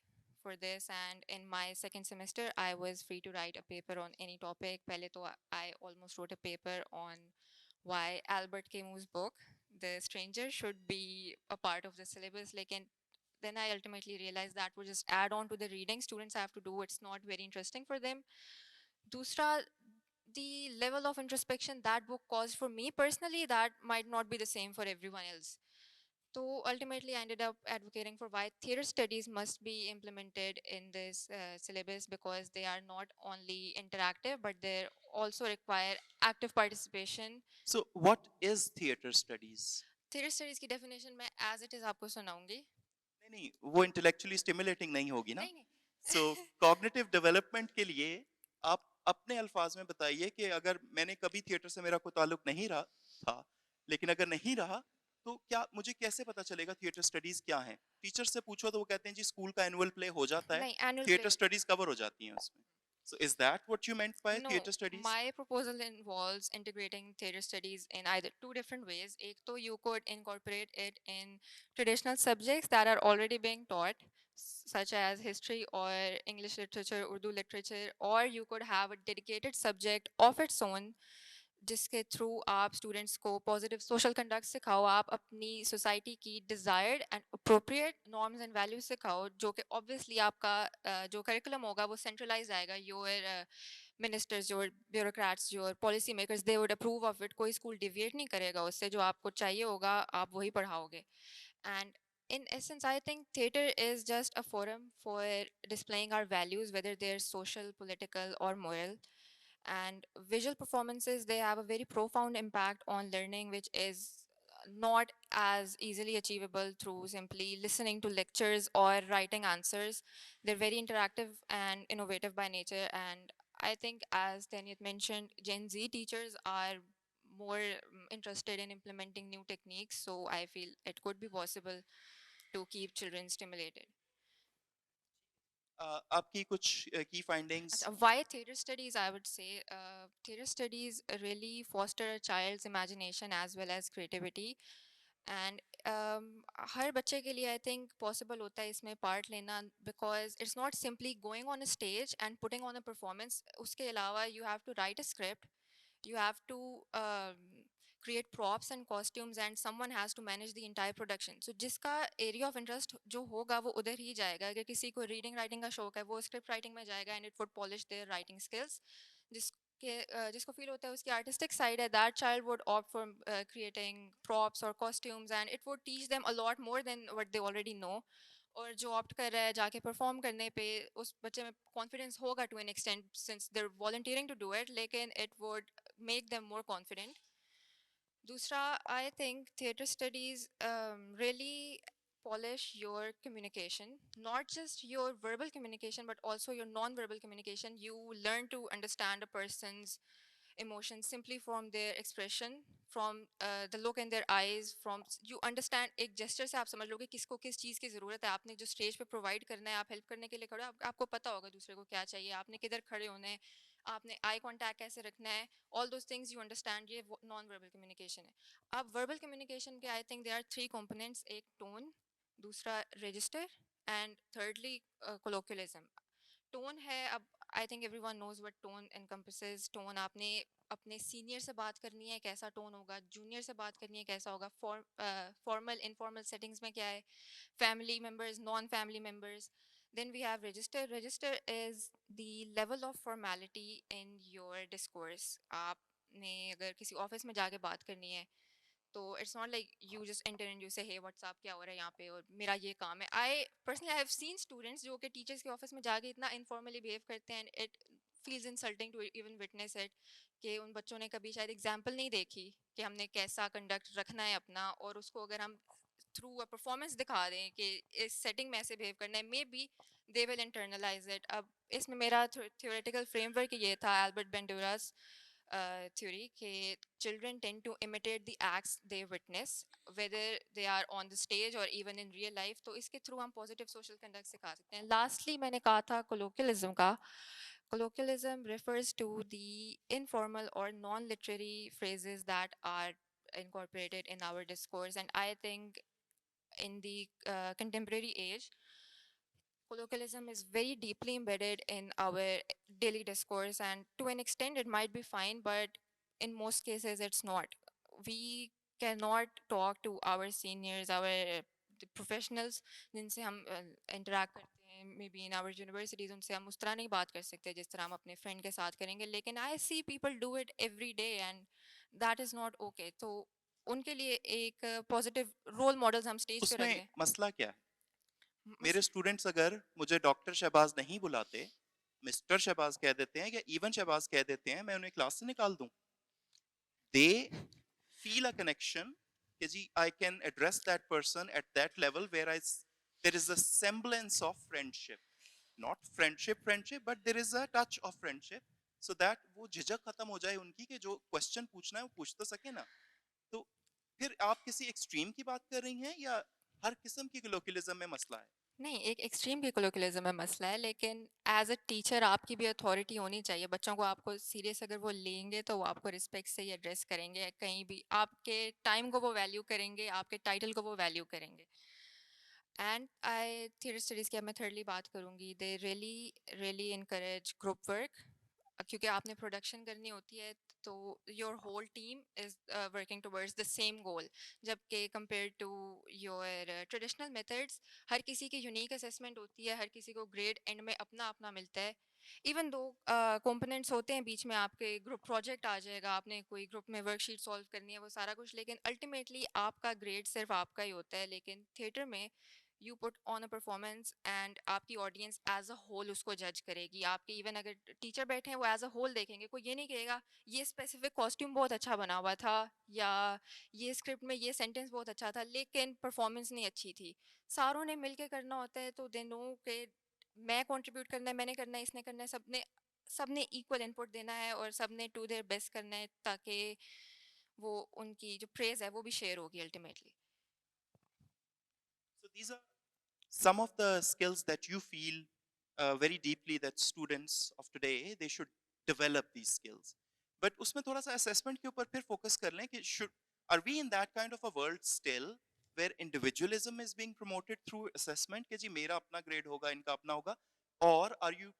for this, and in my second semester I was free to write a paper on any topic. Pehle to I almost wrote a paper on why Albert Camus' book The Stranger should be a part of the syllabus. Like, and then I ultimately realized that would just add on to the reading students have to do. It's not very interesting for them. Dusra, the level of introspection that book caused for me personally, that might not be the same for everyone else. So ultimately, I ended up advocating for why theater studies must be implemented in this syllabus, because they are not only interactive, but they also require active participation. So what is theater studies? Theater studies की definition मैं as it is आपको सुनाऊंगी. नहीं नहीं, वो intellectually stimulating नहीं होगी ना. नहीं नहीं. सो कॉग्निटिव डेवलपमेंट के लिए आप अपने अल्फाज में बताइए कि अगर मैंने कभी थिएटर से मेरा कोई ताल्लुक नहीं रहा था, लेकिन अगर नहीं रहा तो क्या मुझे कैसे पता चलेगा थिएटर स्टडीज क्या है? टीचर से पूछो तो वो कहते हैं जी स्कूल का एनुअल प्ले हो जाता है, नहीं, annual theatre play. Studies cover हो जाती हैं उसमें. सो is that what you meant by No, theatre studies? my proposal involves integrating theater studies in either two different ways. एक तो you could incorporate it in traditional subjects that are already being taught, such as history or English literature, Urdu literature, or you could have a dedicated subject of its own जिसके through आप students को positive social conduct सिखाओ, आप अपनी society की desired and appropriate norms and values सिखाओ, जो कि ऑब्वियसली आपका जो करिकुलम होगा वो सेंट्रलाइज आएगा. Your ministers, your bureaucrats, your policy makers, they would approve of it. कोई स्कूल डिविएट नहीं करेगा उससे. जो आपको चाहिए होगा आप वही पढ़ाओगे. And in essence, I think theater is just a forum for displaying our values, whether they're social, political, or moral. And visual performances, they have a very profound impact on learning, which is not as easily achievable through simply listening to lectures or writing answers. They're very interactive and innovative by nature. And I think, as Daniel mentioned, Gen Z teachers are more interested in implementing new techniques. So I feel it could be possible to keep children stimulated. आपकी कुछ की findings? Why theater studies? I would say theater studies really foster a child's imagination as well as creativity. And हर बच्चे के लिए I think possible होता है इसमें part लेना, because it's not simply going on a stage and putting on a performance. उसके अलावा you have to write a script, you have to create props and costumes, and someone has to manage the entire production. So जिसका area of interest जो होगा वो उधर ही जाएगा. अगर किसी को reading writing का शौक है वो script writing में जाएगा, and it would polish their writing skills. जिसको feel होता है उसकी artistic side है, that child would opt for creating props or costumes, and it would teach them a lot more than what they already know. और जो opt कर रहा है जाके परफॉर्म करने पे, उस बच्चे में कॉन्फिडेंस होगा to an extent since there volunteering to do it, लेकिन it would make them more confident. Dusra, I think theater studies really polish your communication, not just your verbal communication, but also your non-verbal communication. You learn to understand a person's emotions simply from their expression, from the look in their eyes, from you understand एक gesture से आप समझ लोगे किसको किस चीज़ की ज़रूरत है. आपने जो स्टेज पे प्रोवाइड करना है, आप हेल्प करने के लिए खड़े हो, आपको पता होगा दूसरे को क्या चाहिए, आपने किधर खड़े होना है, आपने आई कांटेक्ट कैसे रखना है. All those things you understand. ये नॉन वर्बल कम्युनिकेशन है. अब वर्बल कम्युनिकेशन के I think they are three components. एक टोन, दूसरा register, and thirdly colloquialism. Tone है, अब I think everyone knows what tone encompasses. Tone आपने अपने सीनियर से बात करनी है कैसा टोन होगा, जूनियर से बात करनी है कैसा होगा, फॉर्मल इनफॉर्मल सेटिंग्स में क्या है, family members, non-family members. Then we have register. Register is the level of formality in your discourse. आपने अगर किसी ऑफिस में जाके बात करनी है तो it's not like you just enter and you say hey what's up, क्या हो रहा है यहाँ पे और मेरा ये काम है. I personally have seen students जो कि teachers के ऑफिस में जाके इतना informally behave करते हैं, and it feels insulting to even witness it, कि उन बच्चों ने कभी शायद एग्जाम्पल नहीं देखी कि हमने कैसा कंडक्ट रखना है अपना, और उसको अगर हम थ्रू अ परफॉर्मेंस दिखा दें कि इस सेटिंग में ऐसे बिहेव करना है, maybe they will internalize it. अब इसमें मेरा थ्योरेटिकल फ्रेमवर्क ये था एल्बर्ट बेंडूरास theory कि children tend to imitate the acts they witness, whether they are on the stage or even in real life. तो इसके through हम positive social conduct सिखा सकते हैं. Lastly मैंने कहा था colloquialism का. Colloquialism refers to the informal or non-literary phrases that are incorporated in our discourse, and I think in the contemporary age, colloquialism is very deeply embedded in our daily discourse, and to an extent it might be fine, but in most cases it's not. We cannot talk to our seniors, our the professionals जिनसे हम interact करते हैं, maybe in our universities, उनसे हम उस तरह नहीं बात कर सकते जिस तरह हम अपने friend के साथ करेंगे. लेकिन I see people do it every day and that is not okay. तो उनके लिए एक positive role models हम stage पे रख उसमें दें. मसला क्या है? मेरे स्टूडेंट्स अगर मुझे डॉक्टर शहबाज नहीं बुलाते, मिस्टर शहबाज कह देते हैं या इवन शहबाज कह देते हैं, मैं उन्हें क्लास से निकाल दूं. They feel a connection कि जी I can address that person at that level where there is a semblance of friendship, not friendship, but there is a touch of friendship, so that वो झिझक खत्म हो जाए उनकी कि जो क्वेश्चन पूछना है वो पूछ तो सके ना. तो फिर आप किसी एक्सट्रीम की बात कर रही हैं या हर किस्म की colloquialism में मसला है? नहीं, एक एक्सट्रीम की कोलोकियलिज्म में मसला है, लेकिन एज अ टीचर आपकी भी अथॉरिटी होनी चाहिए. बच्चों को आपको सीरियस अगर वो लेंगे तो वो आपको रिस्पेक्ट से ही एड्रेस करेंगे. कहीं भी आपके टाइम को वो वैल्यू करेंगे, आपके टाइटल को वो वैल्यू करेंगे. एंड आई थियरी स्टडीज़ की अब मैं थर्डली बात करूँगी. They really really encourage group work, क्योंकि आपने प्रोडक्शन करनी होती है तो your whole team is working towards the same goal, जबकि compare to your traditional methods हर किसी की यूनिक असेसमेंट होती है, हर किसी को ग्रेड एंड में अपना अपना मिलता है. इवन दो कंपोनेंट्स होते हैं बीच में, आपके ग्रुप प्रोजेक्ट आ जाएगा, आपने कोई ग्रुप में वर्कशीट सॉल्व करनी है, वो सारा कुछ, लेकिन अल्टीमेटली आपका ग्रेड सिर्फ आपका ही होता है. लेकिन थिएटर में you put on a performance and आपकी ऑडियंस एज अ होल उसको जज करेगी. आपके इवन अगर टीचर बैठे हैं वो एज अ होल देखेंगे, कोई ये नहीं कहेगा ये स्पेसिफिक कॉस्ट्यूम बहुत अच्छा बना हुआ था या ये स्क्रिप्ट में ये सेंटेंस बहुत अच्छा था लेकिन परफॉर्मेंस नहीं अच्छी थी. सारों ने मिलके करना होता है तो दे नो के मैं कंट्रीब्यूट करना है, मैंने करना है, इसने करना है, सबने सबने इक्वल इनपुट देना है और सबने टू देयर बेस्ट करना है ताकि वो उनकी जो प्रेज है वो भी शेयर होगी ultimately. So these are some of the skills that you feel very deeply that students of today they should develop these skills. But उसमें थोड़ा सा assessment के ऊपर फिर focus कर लें कि are we in that kind of a world still where individualism is being promoted through assessment कि जी मेरा अपना grade होगा इनका अपना होगा, or are you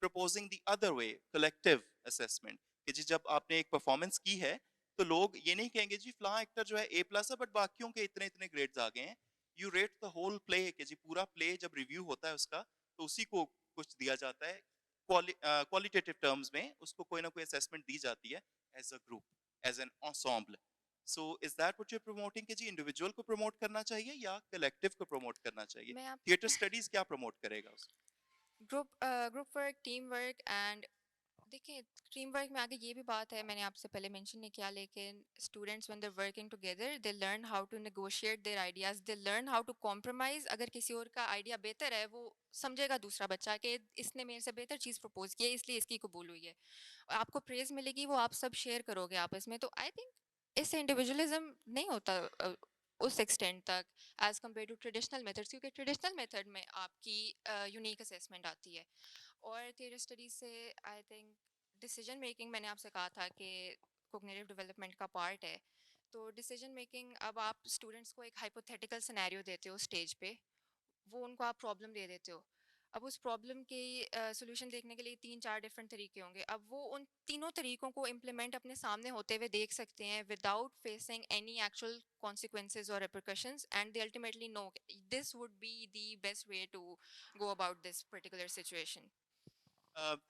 proposing the other way, collective assessment कि जी जब आपने एक performance की है तो लोग ये नहीं कहेंगे जी फलां एक्टर जो है A+ है बट बाकियों के इतने इतने ग्रेड्स आ गए हैं. You rate the whole play कि जी पूरा प्ले जब रिव्यू होता है उसका तो उसी को कुछ दिया जाता है क्वालिटेटिव टर्म्स में, उसको कोई ना कोई असेसमेंट दी जाती है as a group, as an ensemble. So is that what you are promoting कि जी इंडिविजुअल को प्रमोट करना चाहिए या कलेक्टिव को प्रमोट करना चाहिए? मैं आप थिएटर स्टडीज क्या प्रमोट करेगा उसको? Group work, team work and देखिए टीम वर्क में आगे ये भी बात है, मैंने आपसे पहले मेंशन नहीं किया, लेकिन students when they working together they learn how to negotiate their ideas, they learn how to compromise. अगर किसी और का आइडिया बेहतर है वो समझेगा दूसरा बच्चा कि इसने मेरे से बेहतर चीज़ प्रपोज की है इसलिए इसकी कबूल हुई है. आपको प्रेज मिलेगी, वो आप सब शेयर करोगे आपस में. तो आई थिंक इससे इंडिविजुअलिज्म नहीं होता उस एक्सटेंट तक as compared to traditional methods, क्योंकि ट्रेडिशनल मेथड में आपकी यूनिक असेसमेंट आती है. और थिएटर स्टडीज से आई थिंक डिसीजन मेकिंग, मैंने आपसे कहा था कि कोग्निटिव डेवलपमेंट का पार्ट है. तो डिसीजन मेकिंग, अब आप स्टूडेंट्स को एक हाइपोथेटिकल सिनेरियो देते हो स्टेज पे, वो उनको आप प्रॉब्लम दे देते हो. अब उस प्रॉब्लम के सोल्यूशन देखने के लिए 3-4 डिफरेंट तरीके होंगे. अब वो उन तीनों तरीकों को इम्प्लीमेंट अपने सामने होते हुए देख सकते हैं without facing any actual consequences और repercussions, and they ultimately know this would be the best way to go about this particular situation.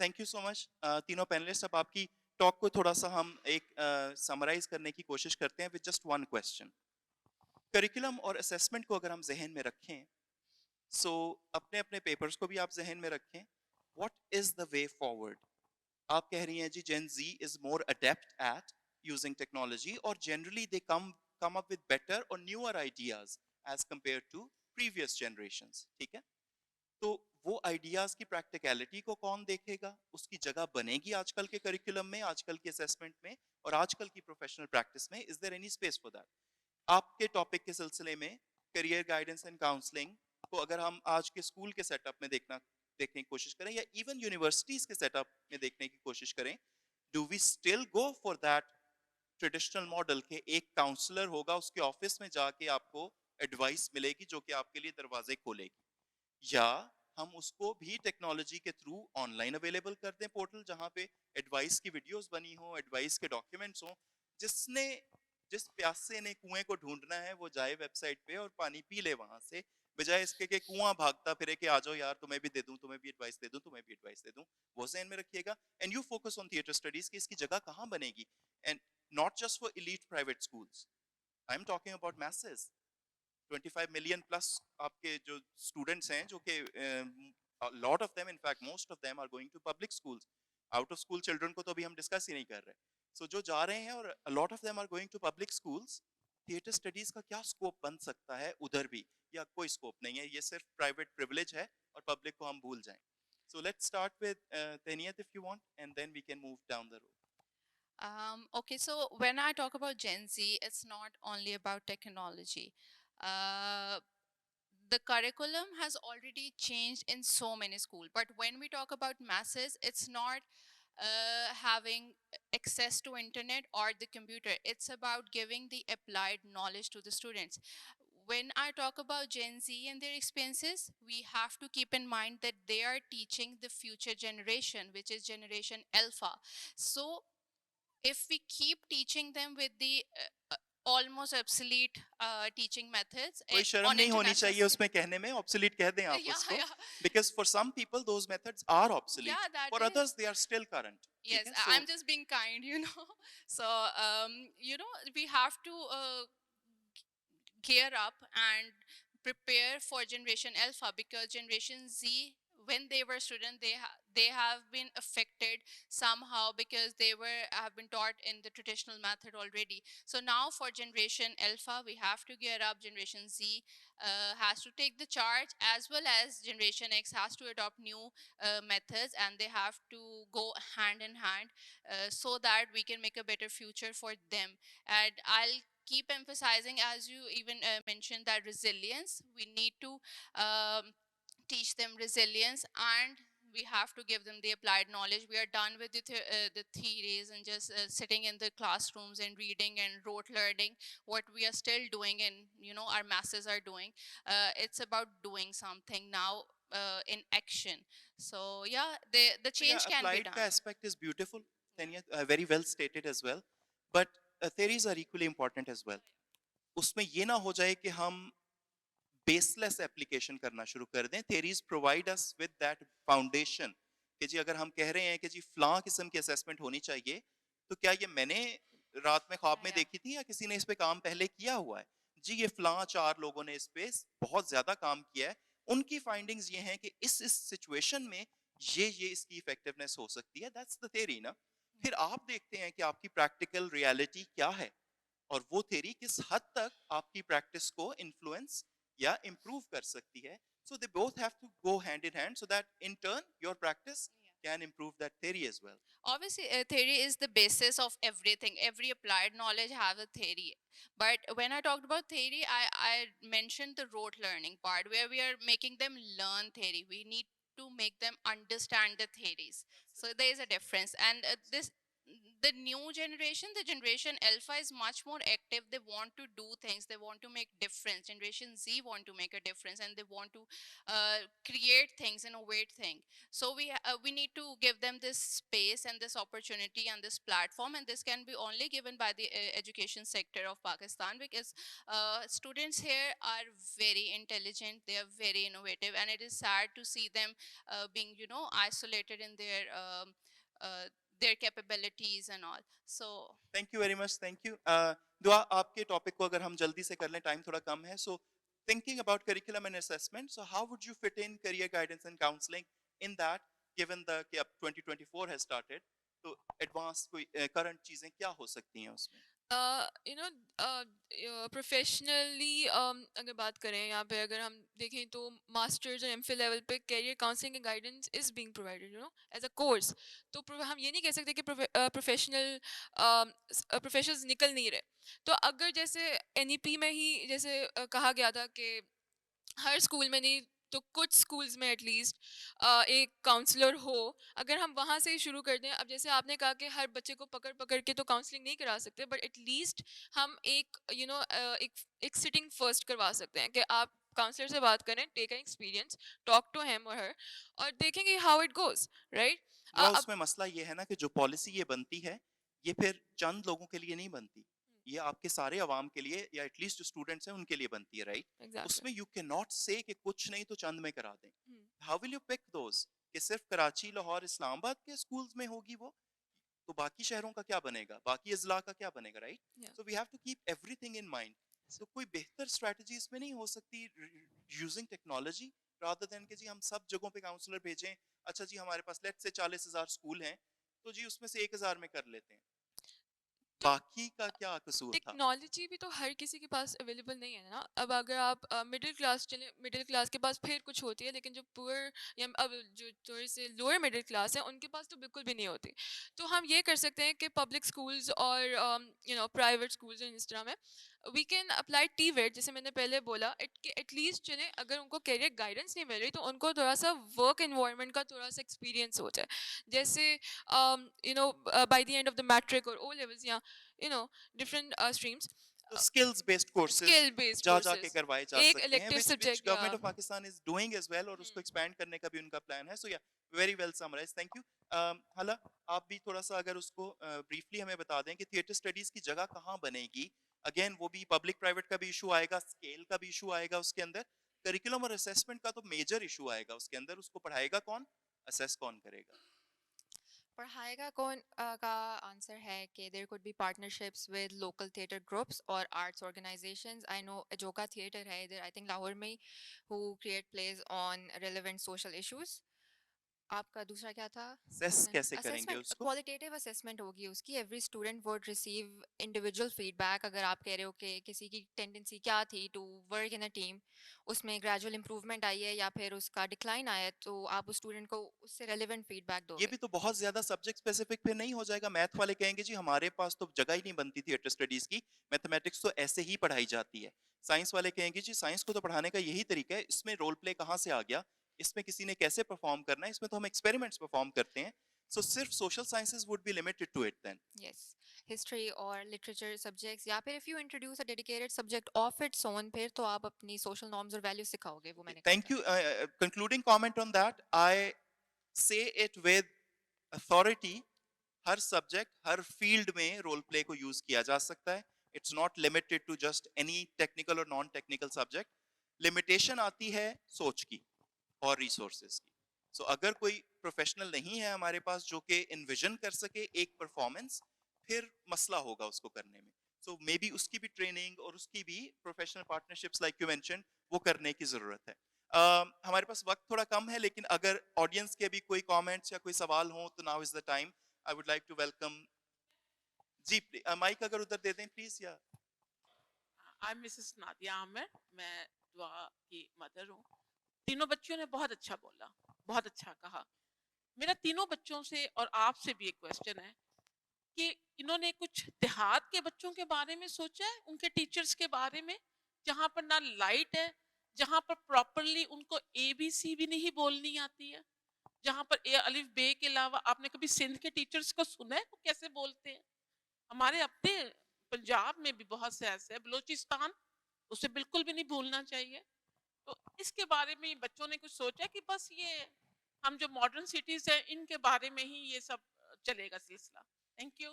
Thank you so much तीनों पैनलिस्ट. अब आपकी टॉक को थोड़ा सा हम एक समराइज करने की कोशिश करते हैं with just one question. Curriculum और असेसमेंट को अगर हम जहन में रखें, सो अपने अपने पेपर्स को भी आप जहन में रखें. What is the way forward? आप कह रही हैं जी Gen Z is more adept at using technology और generally they come up with better और newer ideas as compared to previous generations. ठीक है, तो वो आइडियाज की प्रैक्टिकलिटी को कौन देखेगा, उसकी जगह बनेगी आजकल के करिकुलम में, आजकल के असेसमेंट में और आजकल की प्रोफेशनल प्रैक्टिस में? Is there any space for that? आपके टॉपिक के सिलसिले में करियर गाइडेंस एंड काउंसलिंग को अगर हम आज के स्कूल के सेटअप में देखने की कोशिश करें या इवन यूनिवर्सिटीज के सेटअप में देखने की कोशिश करें, do we still go for that traditional model के एक काउंसलर होगा, उसके ऑफिस में जाके आपको एडवाइस मिलेगी जो कि आपके लिए दरवाजे खोलेगी, या हम उसको भी टेक्नोलॉजी के थ्रू ऑनलाइन अवेलेबल कर दें, पोर्टल जहां पे एडवाइस की वीडियोस बनी हो, एडवाइस के डॉक्यूमेंट्स हो, जिसने जिस प्यासे ने कुएं को ढूंढना है वो जाए वेबसाइट पे और पानी पी ले वहां से, बजाय इसके कि कुआं भागता फिरे कि आ जाओ यार तुम्हें भी दे दूं, तुम्हें भी एडवाइस दे दूं, तुम्हें भी एडवाइस दे दूं। वो ज़हन में रखिएगा and you focus on theatre studies की इसकी जगह कहां बनेगी, and not just for elite private schools, I am talking about masses। 25 million plus आपके जो स्टूडेंट्स हैं, जो कि lot of them, in fact most of them are going to public schools. Out of school children को तो अभी हम discuss ही नहीं कर रहे। सो जो जा रहे हैं और lot of them are going to public schools, theatre studies का क्या स्कोप बन सकता है उधर भी, या कोई स्कोप नहीं है, ये सिर्फ प्राइवेट प्रिविलेज है और पब्लिक को हम भूल जाएं। सो लेट्स स्टार्ट विद तनियत if you want and then we can move down the road. Okay, so when I talk about Gen Z, it's not only about technology. Uh, the curriculum has already changed in so many schools, but when we talk about masses, it's not having access to internet or the computer. It's about giving the applied knowledge to the students. When I talk about Gen Z and their experiences, we have to keep in mind that they are teaching the future generation, which is generation alpha. So if we keep teaching them with the almost obsolete teaching methods कोई शर्म on नहीं होनी international चाहिए उसमें कहने में, obsolete कह दें आप yeah, उसको, yeah, because for some people those methods are obsolete, yeah, that for is. others they are still current. Yes, ठीक है? So I'm just being kind, you know. So, we have to gear up and prepare for generation alpha, because generation Z, when they were student, they have been affected somehow because they have been taught in the traditional method already. So now for generation alpha, we have to gear up. Generation Z has to take the charge, as well as generation X has to adopt new methods, and they have to go hand in hand so that we can make a better future for them. And I'll keep emphasizing, as you even mentioned, that resilience. We need to teach them resilience, and we have to give them the applied knowledge. We are done with the theories and just sitting in the classrooms and reading and rote learning. What we are still doing, and our masses are doing, it's about doing something now in action. So yeah, the so yeah, change can be applied done. का aspect is beautiful, Tanya, very well stated as well, but theories are equally important as well. उसमें ये ना हो जाए कि हम baseless application करना शुरू कर दें। theories provide us with that foundation कि जी अगर हम कह रहे हैं कि जी फलां किस्म की असेसमेंट होनी चाहिए, तो क्या ये मैंने रात में ख्वाब में Yeah. देखी थी या किसी ने इस पे काम पहले किया हुआ है? जी ये फलां 4 लोगों ने इस पे बहुत ज्यादा काम किया है, उनकी फाइंडिंग्स ये हैं कि इस सिचुएशन में ये इसकी इफेक्टिवनेस हो सकती है। दैट्स द थ्योरी ना। फिर आप देखते हैं कि आपकी प्रैक्टिकल रियलिटी क्या है और वो थ्योरी किस हद तक आपकी प्रैक्टिस को इन्फ्लुएंस या इम्प्रूव कर सकती है। So they both have to go hand in hand so that in turn your practice can improve that theory as well. Obviously, theory is the basis of everything. Every applied knowledge have a theory. But when I talked about theory, I mentioned the rote learning part, where we are making them learn theory. We need to make them understand the theories. So there is a difference. And the new generation, the generation alpha, is much more active. They want to do things, they want to make difference. Generation Z want to make a difference, and they want to create things, innovate things. So we need to give them this space and this opportunity and this platform, and this can be only given by the education sector of Pakistan, because students here are very intelligent, they are very innovative, and it is sad to see them being isolated in their capabilities and all. So Thank you very much. Thank you. दुआ आपके topic को अगर हम जल्दी से कर लें, time थोड़ा कम है. So thinking about curriculum and assessment, so how would you fit in career guidance and counseling in that, given the कि अब 2024 has started, तो एडवांस कोई करंट चीजें क्या हो सकती हैं उसमें? यू नो प्रोफेशनली अगर बात करें यहाँ पे, अगर हम देखें तो मास्टर्स और एमफिल लेवल पे career counselling and guidance is being provided as a course. तो हम ये नहीं कह सकते कि प्रोफेशनल्स निकल नहीं रहे। तो अगर जैसे एनईपी में ही जैसे कहा गया था कि हर स्कूल में नहीं तो कुछ स्कूल्स में एटलीस्ट एक काउंसलर हो, अगर हम वहाँ से ही शुरू कर दें। अब जैसे आपने कहा कि हर बच्चे को पकड़ पकड़ के तो काउंसलिंग नहीं करा सकते, बट एटलीस्ट हम एक एक सिटिंग फर्स्ट करवा सकते हैं कि आप काउंसलर से बात करें, take an experience, talk to him और हर, और देखेंगे हाउ इट गोज, राइट। दुआ अब उसमें मसला ये है ना कि जो पॉलिसी ये बनती है ये फिर चंद लोगों के लिए नहीं बनती, ये आपके सारे अवाम के लिए या एटलीस्ट जो स्टूडेंट्स हैं उनके लिए बनती है, राइट? एग्जैक्टली। उसमें यू कैन नॉट से कि कुछ नहीं तो चंद में करा दें। हाउ विल यू पिक दोस कि सिर्फ कराची, लाहौर, इस्लामाबाद के स्कूल्स में होगी वो, तो बाकी शहरों का क्या बनेगा, बाकी अजला का क्या बनेगा, right? So we have to keep everything in mind. तो कोई बेहतर स्ट्रेटजी इसमें नहीं हो सकती यूजिंग टेक्नोलॉजी रादर देन कि जी हम सब जगहों पे काउंसलर भेजें। अच्छा जी हमारे पास लेट्स से 40,000 स्कूल हैं, तो जी उसमें से 1,000 में कर लेते हैं, तो बाकी का क्या कसूर था? टेक्नोलॉजी भी तो हर किसी के पास अवेलेबल नहीं है ना। अब अगर आप मिडिल क्लास चले, मिडिल क्लास के पास फिर कुछ होती है, लेकिन जो पुअर या अब जो थोड़े से लोअर मिडिल क्लास है उनके पास तो बिल्कुल भी नहीं होती। तो हम ये कर सकते हैं कि पब्लिक स्कूल्स और प्राइवेट स्कूल्स इस तरह में वी कैन अप्लाई टीवेट, जैसे मैंने पहले बोला, एटलीस्ट चले अगर उनको कैरियर गाइडेंस नहीं मिल रही तो उनको थोड़ा सा वर्क इन्वायरमेंट का थोड़ा सा एक्सपीरियंस हो जाए। जैसे by the end of the matric और ओ लेवल्स या different streams, तो skills based courses skill based जा जाके courses, करवाए जा एक सकते हैं, elective which subject या government of Pakistan is doing as well, और उसको एक्सपैंड करने का भी उनका प्लान है। So yeah very well summarize, thank you. Hala, आप भी थोड़ा सा अगर उसको ब्रीफली हमें बता दें कि थिएटर स्टडीज की जगह कहाँ बनेगी। अगेन वो भी पब्लिक प्राइवेट का भी इशू आएगा, स्केल का भी इशू आएगा उसके अंदर, करिकुलम और असेसमेंट का तो मेजर इशू आएगा उसके अंदर। उसको पढ़ाएगा कौन, असेस कौन करेगा? पढ़ाएगा कौन का आंसर है कि there could be partnerships with local theatre groups और arts organisations. I know Ajoka theatre है इधर, आई थिंक लाहौर में, who create plays on relevant social issues. आपका दूसरा क्या था असेस क्वेश्चन? कैसे करेंगे असेसमेंट, उसको? क्वालिटेटिव असेसमेंट होगी उसकी। Every student would receive individual feedback. अगर आप कह रहे हो कि किसी की टेंडेंसी क्या थी to work in a team, उसमें ग्रेजुअल इंप्रूवमेंट आई है या फिर उसका डिक्लाइन आया है, तो आप उस स्टूडेंट को उससे रेलेवेंट फीडबैक ये दोगे। भी तो बहुत ज्यादा सब्जेक्ट स्पेसिफिक पे नहीं हो जाएगा? मैथ वाले कहेंगे जी हमारे पास तो जगह ही नहीं बनती थिएटर स्टडीज की, मैथमेटिक्स तो ऐसे ही पढ़ाई जाती है। साइंस वाले कहेंगे जी साइंस को तो पढ़ाने का यही तरीका है, इसमें रोल प्ले कहाँ से आ गया, इसमें किसी ने कैसे परफॉर्म करना है, इसमें तो हम एक्सपेरिमेंट्स परफॉर्म करते हैं। सो सिर्फ social sciences would be limited to it then. Yes, history और लिटरेचर सब्जेक्ट्स, या फिर if you introduce a dedicated subject of its own, फिर तो आप अपनी सोशल नॉर्म्स और वैल्यूज सिखाओगे, वो मैंने कहा थैंक था। You. Concluding comment on that, I say it with authority, हर सब्जेक्ट हर फील्ड में रोल प्ले को यूज किया जा सकता है। It's not limited to just any technical और नॉन टेक्निकल सब्जेक्ट। लिमिटेशन आती है सोच की और रिसोर्सेज की। सो अगर कोई प्रोफेशनल नहीं है हमारे पास जो कि इन्विजन कर सके एक परफॉर्मेंस, फिर मसला होगा उसको करने में। सो मे बी उसकी भी ट्रेनिंग और उसकी भी professional partnerships like you mention वो करने की जरूरत है। हमारे पास वक्त थोड़ा कम है, लेकिन अगर ऑडियंस के भी कोई कमेंट्स या कोई सवाल हो तो now is the time. I would like to welcome जी, माइक अगर उधर दे दें प्लीज। या आई मिसेस नादिया आमिर, मैं दुआ की मदर हूँ। तीनों बच्चों ने बहुत अच्छा बोला, बहुत अच्छा कहा। मेरा तीनों बच्चों से और आपसे भी एक क्वेश्चन है कि इन्होंने कुछ देहात के बच्चों के बारे में सोचा है, उनके टीचर्स के बारे में, जहाँ पर ना लाइट है, जहाँ पर प्रॉपरली उनको ABC भी नहीं बोलनी आती है, जहाँ पर ए अलिफ बे के अलावा आपने कभी सिंध के टीचर्स को सुना है वो कैसे बोलते हैं? हमारे अपने पंजाब में भी बहुत से ऐसे है, बलोचिस्तान, उसे बिल्कुल भी नहीं भूलना चाहिए। तो इसके बारे में बच्चों ने कुछ सोचा कि बस ये हम जो मॉडर्न सिटीज है इनके बारे में ही ये सब चलेगा सिलसिला? Thank you.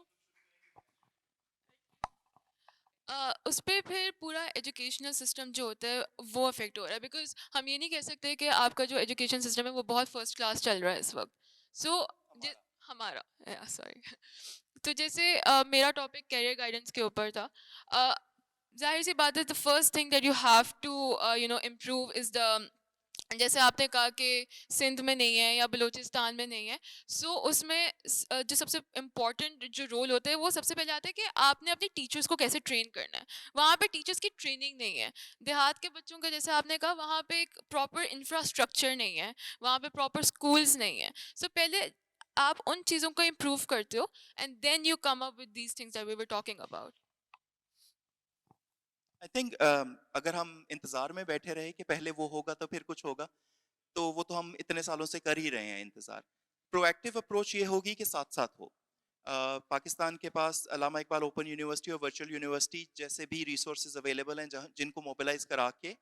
उस पर फिर पूरा एजुकेशनल सिस्टम जो होता है वो अफेक्ट हो रहा है, बिकॉज हम ये नहीं कह सकते कि आपका जो एजुकेशन सिस्टम है वो बहुत फर्स्ट क्लास चल रहा है इस वक्त। सो हमारा सॉरी तो जैसे मेरा टॉपिक कैरियर गाइडेंस के ऊपर था। जाहिर सी बात है, the first thing that you have to improve is the जैसे आपने कहा कि सिंध में नहीं है या बलूचिस्तान में नहीं है, सो उसमें जो सबसे इम्पोर्टेंट जो रोल होता है वो सबसे पहले आता है कि आपने अपने टीचर्स को कैसे ट्रेन करना है। वहाँ पे टीचर्स की ट्रेनिंग नहीं है। देहात के बच्चों का जैसे आपने कहा वहाँ पे एक प्रॉपर इंफ्रास्ट्रक्चर नहीं है, वहाँ पे प्रॉपर स्कूल्स नहीं है। सो पहले आप उन चीज़ों को इम्प्रूव करते हो and then you come up with these things that we were talking about. I think अगर हम इंतजार में बैठे रहे कि पहले वो होगा तो फिर कुछ होगा, तो वो तो हम इतने सालों से कर ही रहे हैं इंतजार। प्रोएक्टिव अप्रोच ये होगी कि साथ साथ हो। पाकिस्तान के पास अलामा इकबाल ओपन यूनिवर्सिटी और वर्चुअल यूनिवर्सिटी जैसे भी रिसोर्सेज अवेलेबल हैं जहाँ जिनको मोबिलाइज करा के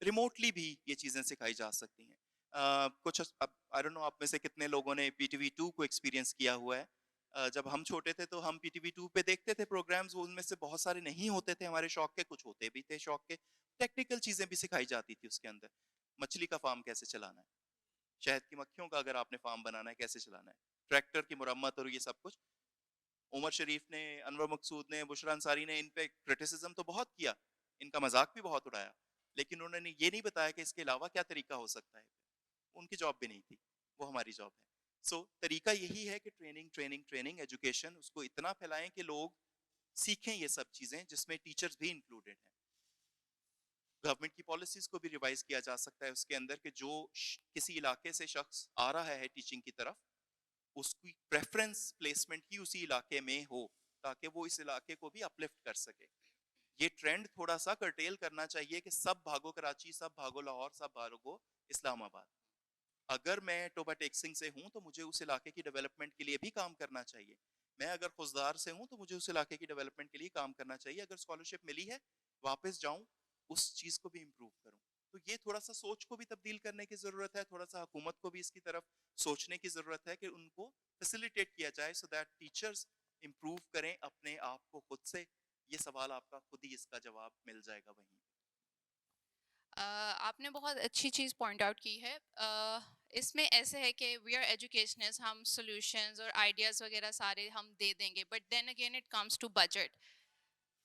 रिमोटली भी ये चीज़ें सिखाई जा सकती हैं। कुछ आई डोंट नो आप में से कितने लोगों ने पीटीवी 2 को एक्सपीरियंस किया हुआ है। जब हम छोटे थे तो हम पीटीवी 2 पे देखते थे प्रोग्राम्स, उनमें से बहुत सारे नहीं होते थे हमारे शौक के, कुछ होते भी थे शौक के। टेक्निकल चीज़ें भी सिखाई जाती थी उसके अंदर। मछली का फार्म कैसे चलाना है, शहद की मक्खियों का अगर आपने फार्म बनाना है कैसे चलाना है, ट्रैक्टर की मुरम्मत और ये सब कुछ। उमर शरीफ ने, अनवर मकसूद ने, बुशरा अंसारी ने इन पे क्रिटिसिज्म तो बहुत किया, इनका मजाक भी बहुत उड़ाया, लेकिन उन्होंने ये नहीं बताया कि इसके अलावा क्या तरीका हो सकता है। उनकी जॉब भी नहीं थी, वो हमारी जॉब है। सो तरीका यही है कि ट्रेनिंग ट्रेनिंग ट्रेनिंग एजुकेशन उसको इतना फैलाएं कि लोग सीखें ये सब चीजें, जिसमें टीचर्स भी इंक्लूडेड हैं। गवर्नमेंट की पॉलिसीज को भी रिवाइज किया जा सकता है उसके अंदर कि जो किसी इलाके से शख्स आ रहा है टीचिंग की तरफ, उसकी प्रेफरेंस प्लेसमेंट ही उसी इलाके में हो, ताकि वो इस इलाके को भी अपलिफ्ट कर सके। ये ट्रेंड थोड़ा सा कर्टेल करना चाहिए कि सब भागो कराची, सब भागो लाहौर, सब भागो इस्लामाबाद। अगर मैं टोबा टेक्सिंग से हूं तो मुझे उस इलाके की डेवलपमेंट के लिए भी काम करना चाहिए। मैं अगर खुजदार से हूं तो मुझे उस इलाके की डेवलपमेंट के लिए काम करना चाहिए। अगर स्कॉलरशिप मिली है, वापस जाऊं, उस चीज को भी इम्प्रूव करूं। तो ये थोड़ा सा सोच को भी तब्दील करने की जरूरत है, थोड़ा सा हुकूमत को भी इसकी तरफ सोचने की जरूरत है कि उनको फैसिलिटेट किया जाए सो दैट टीचर्स इम्प्रूव करें अपने आप को खुद से। ये सवाल आपका खुद ही इसका जवाब मिल जाएगा वहीं। आपने बहुत अच्छी चीज़ पॉइंट आउट की है। इसमें ऐसे है कि वी आर एजुकेशनिस्ट, हम सॉल्यूशंस और आइडियाज़ वगैरह सारे हम दे देंगे, but then again it comes to budget.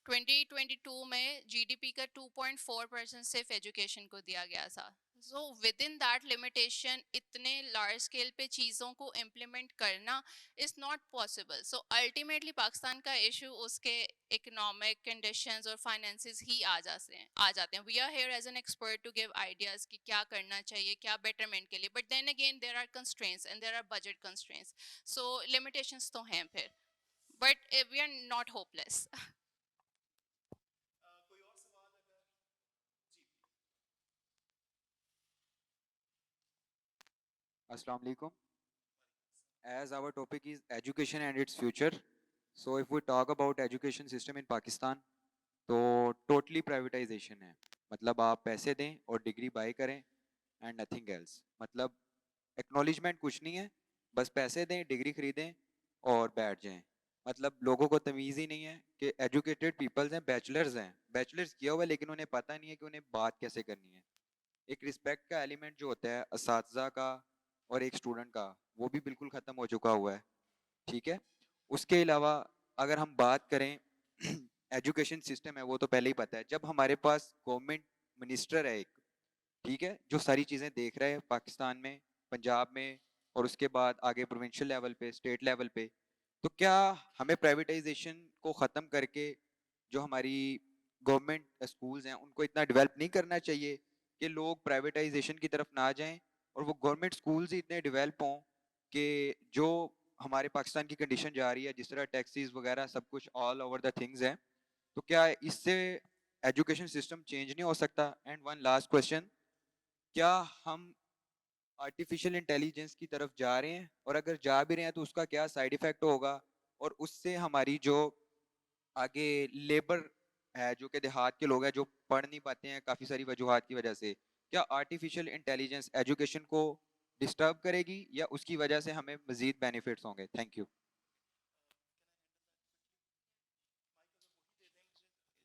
2022 में जीडीपी का 2.4% सिर्फ एजुकेशन को दिया गया था। So within that limitation इतने लार्ज स्केल पे चीज़ों को इम्प्लीमेंट करना is not possible. So ultimately Pakistan का इशू उसके इकोनॉमिक कंडीशंस और फाइनेंसेस ही आ जाते हैं। We are here as an expert to give ideas कि क्या करना चाहिए, क्या बेटरमेंट के लिए, but then again there are constraints and there are budget constraints. So limitations तो हैं फिर, but we are not hopeless. Assalamu alaikum. As our topic is education and its future, so if we talk about education system in Pakistan, तो totally privatisation है। मतलब आप पैसे दें और डिग्री बाय करें एंड नथिंग एल्स। मतलब acknowledgement कुछ नहीं है, बस पैसे दें, डिग्री खरीदें और बैठ जाएं। मतलब लोगों को तमीज़ ही नहीं है कि एजुकेटेड पीपल्स हैं, बैचलर्स किया हुआ है, लेकिन उन्हें पता नहीं है कि उन्हें बात कैसे करनी है। एक रिस्पेक्ट का एलिमेंट जो होता है असातिज़ा का और एक स्टूडेंट का, वो भी बिल्कुल ख़त्म हो चुका हुआ है। ठीक है। उसके अलावा अगर हम बात करें एजुकेशन सिस्टम है, वो तो पहले ही पता है। जब हमारे पास गवर्नमेंट मिनिस्टर है एक, ठीक है, जो सारी चीज़ें देख रहा है पाकिस्तान में, पंजाब में, और उसके बाद आगे प्रोविंशियल लेवल पे, स्टेट लेवल पे, तो क्या हमें प्राइवेटाइजेशन को ख़त्म करके जो हमारी गवर्नमेंट स्कूल्स हैं उनको इतना डेवलप नहीं करना चाहिए कि लोग प्राइवेटाइजेशन की तरफ ना जाएं और वो गवर्नमेंट स्कूल्स ही इतने डेवलप हों कि जो हमारे पाकिस्तान की कंडीशन जा रही है, जिस तरह टैक्सीज वगैरह सब कुछ ऑल ओवर द थिंग्स हैं, तो क्या इससे एजुकेशन सिस्टम चेंज नहीं हो सकता? एंड वन लास्ट क्वेश्चन, क्या हम आर्टिफिशियल इंटेलिजेंस की तरफ जा रहे हैं, और अगर जा भी रहे हैं तो उसका क्या साइड इफेक्ट होगा, और उससे हमारी जो आगे लेबर है, जो कि देहात के लोग हैं जो पढ़ नहीं पाते हैं काफ़ी सारी वजूहात की वजह से, क्या आर्टिफिशियल इंटेलिजेंस एजुकेशन को डिस्टर्ब करेगी या उसकी वजह से हमें मजीद बेनिफिट्स होंगे? Thank you.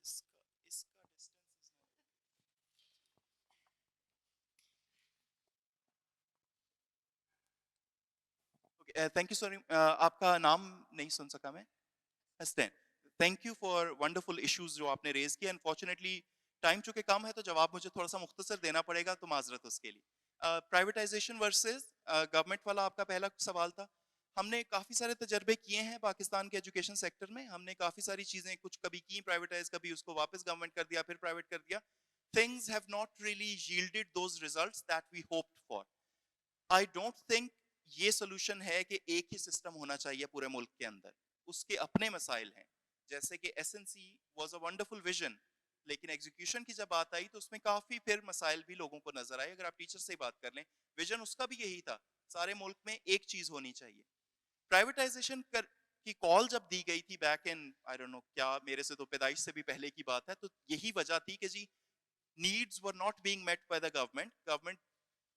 इसका इसका डिस्टेंस थैंक यू सॉरी, आपका नाम नहीं सुन सका मैं। हस्दैन, thank you for wonderful issues जो आपने रेज किए। अनफॉर्चुनेटली टाइम चूंकि कम है तो जवाब मुझे थोड़ा सा मुख्तसर देना पड़ेगा, तो माजरत उसके लिए। प्राइवेटाइजेशन वर्सेस गवर्नमेंट वाला आपका पहला सवाल था। हमने काफ़ी सारे तजर्बे किए हैं पाकिस्तान के एजुकेशन सेक्टर में। हमने काफ़ी सारी चीज़ें कुछ कभी की प्राइवेटाइज, कभी उसको वापस गवर्नमेंट कर दिया, फिर प्राइवेट कर दिया। Things have not really yielded those results that we hoped for. I don't think ये सोल्यूशन है कि एक ही सिस्टम होना चाहिए पूरे मुल्क के अंदर। उसके अपने मसाइल हैं। जैसे कि SNC was a wonderful vision, लेकिन एग्जीक्यूशन की जब बात आई तो उसमें काफी फिर मसाइल भी लोगों को नजर आए। अगर आप टीचर से बात कर लें, विजन उसका भी यही था, सारे मुल्क में एक चीज होनी चाहिए। प्राइवेटाइजेशन की कॉल जब दी गई थी back in, I don't know क्या, मेरे से तो पैदाइश से भी पहले की बात है, तो यही वजह थी कि जी needs were not being met by the government. Government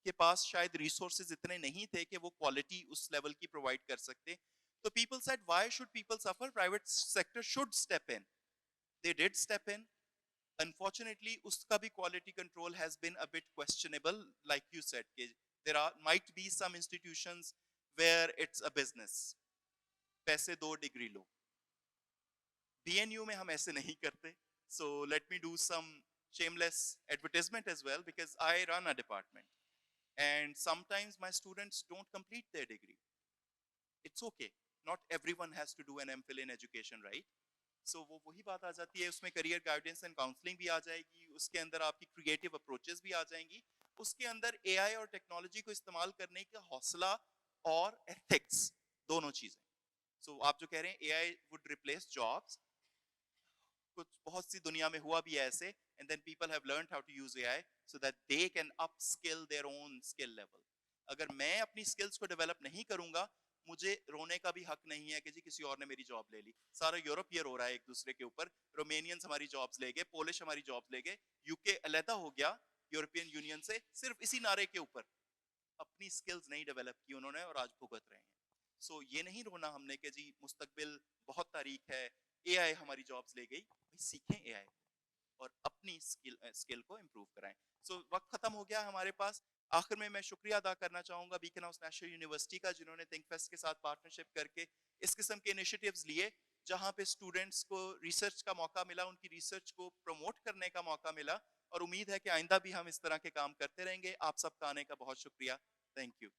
के पास शायद रिसोर्सेज इतने नहीं थे कि वो क्वालिटी उस लेवल की प्रोवाइड कर सकते। तो people said why should people suffer, private sector should step in. They did step in. Unfortunately उसका भी quality control has been a bit questionable, like you said कि there are might be some institutions where it's a business, पैसे दो degree लो। BNU में हम ऐसे नहीं करते। So let me do some shameless advertisement as well, because I run a department and sometimes my students don't complete their degree. It's okay, not everyone has to do an MPhil in education, right? So वो वही बात आ जाती है, उसमें career guidance and counselling भी आ जाएगी, उसके अंदर आपकी क्रिएटिव अप्रोचेस भी आ जाएंगी, उसके अंदर एआई और टेक्नोलॉजी को इस्तेमाल करने का हौसला और एथिक्स, दोनों चीजें। सो आप जो कह रहे हैं एआई वुड रिप्लेस जॉब्स, कुछ बहुत सी दुनिया में हुआ भी है ऐसे, and then people have learned how to use AI so that they can upskill their own skill level. अगर मैं अपनी स्किल्स को डेवलप नहीं करूंगा, मुझे रोने का भी हक नहीं है कि जी किसी और ने मेरी जॉब ले ली। सारा यूरोप ये रो रहा है एक दूसरे के ऊपर, रोमेनियंस हमारी जॉब्स ले गए, पोलिश हमारी जॉब्स ले गए, यूके अलहदा हो गया यूरोपियन यूनियन से सिर्फ इसी नारे के ऊपर। अपनी स्किल्स नहीं डेवलप की उन्होंने और आज भुगत रहे हैं। सो ये नहीं रोना हमने कि जी मुस्तकबिल बहुत तारीख है, एआई हमारी जॉब्स ले गई। भाई सीखें एआई और अपनी स्किल को इम्प्रूव कराएं। सो वक्त खत्म हो गया हमारे पास। आखिर में मैं शुक्रिया अदा करना चाहूंगा बीकन हाउस नेशनल यूनिवर्सिटी का, जिन्होंने थिंकफेस्ट के साथ पार्टनरशिप करके इस किस्म के इनिशिएटिव्स लिए, जहां पे स्टूडेंट्स को रिसर्च का मौका मिला, उनकी रिसर्च को प्रमोट करने का मौका मिला, और उम्मीद है कि आइंदा भी हम इस तरह के काम करते रहेंगे। आप सबका आने का बहुत शुक्रिया। Thank you.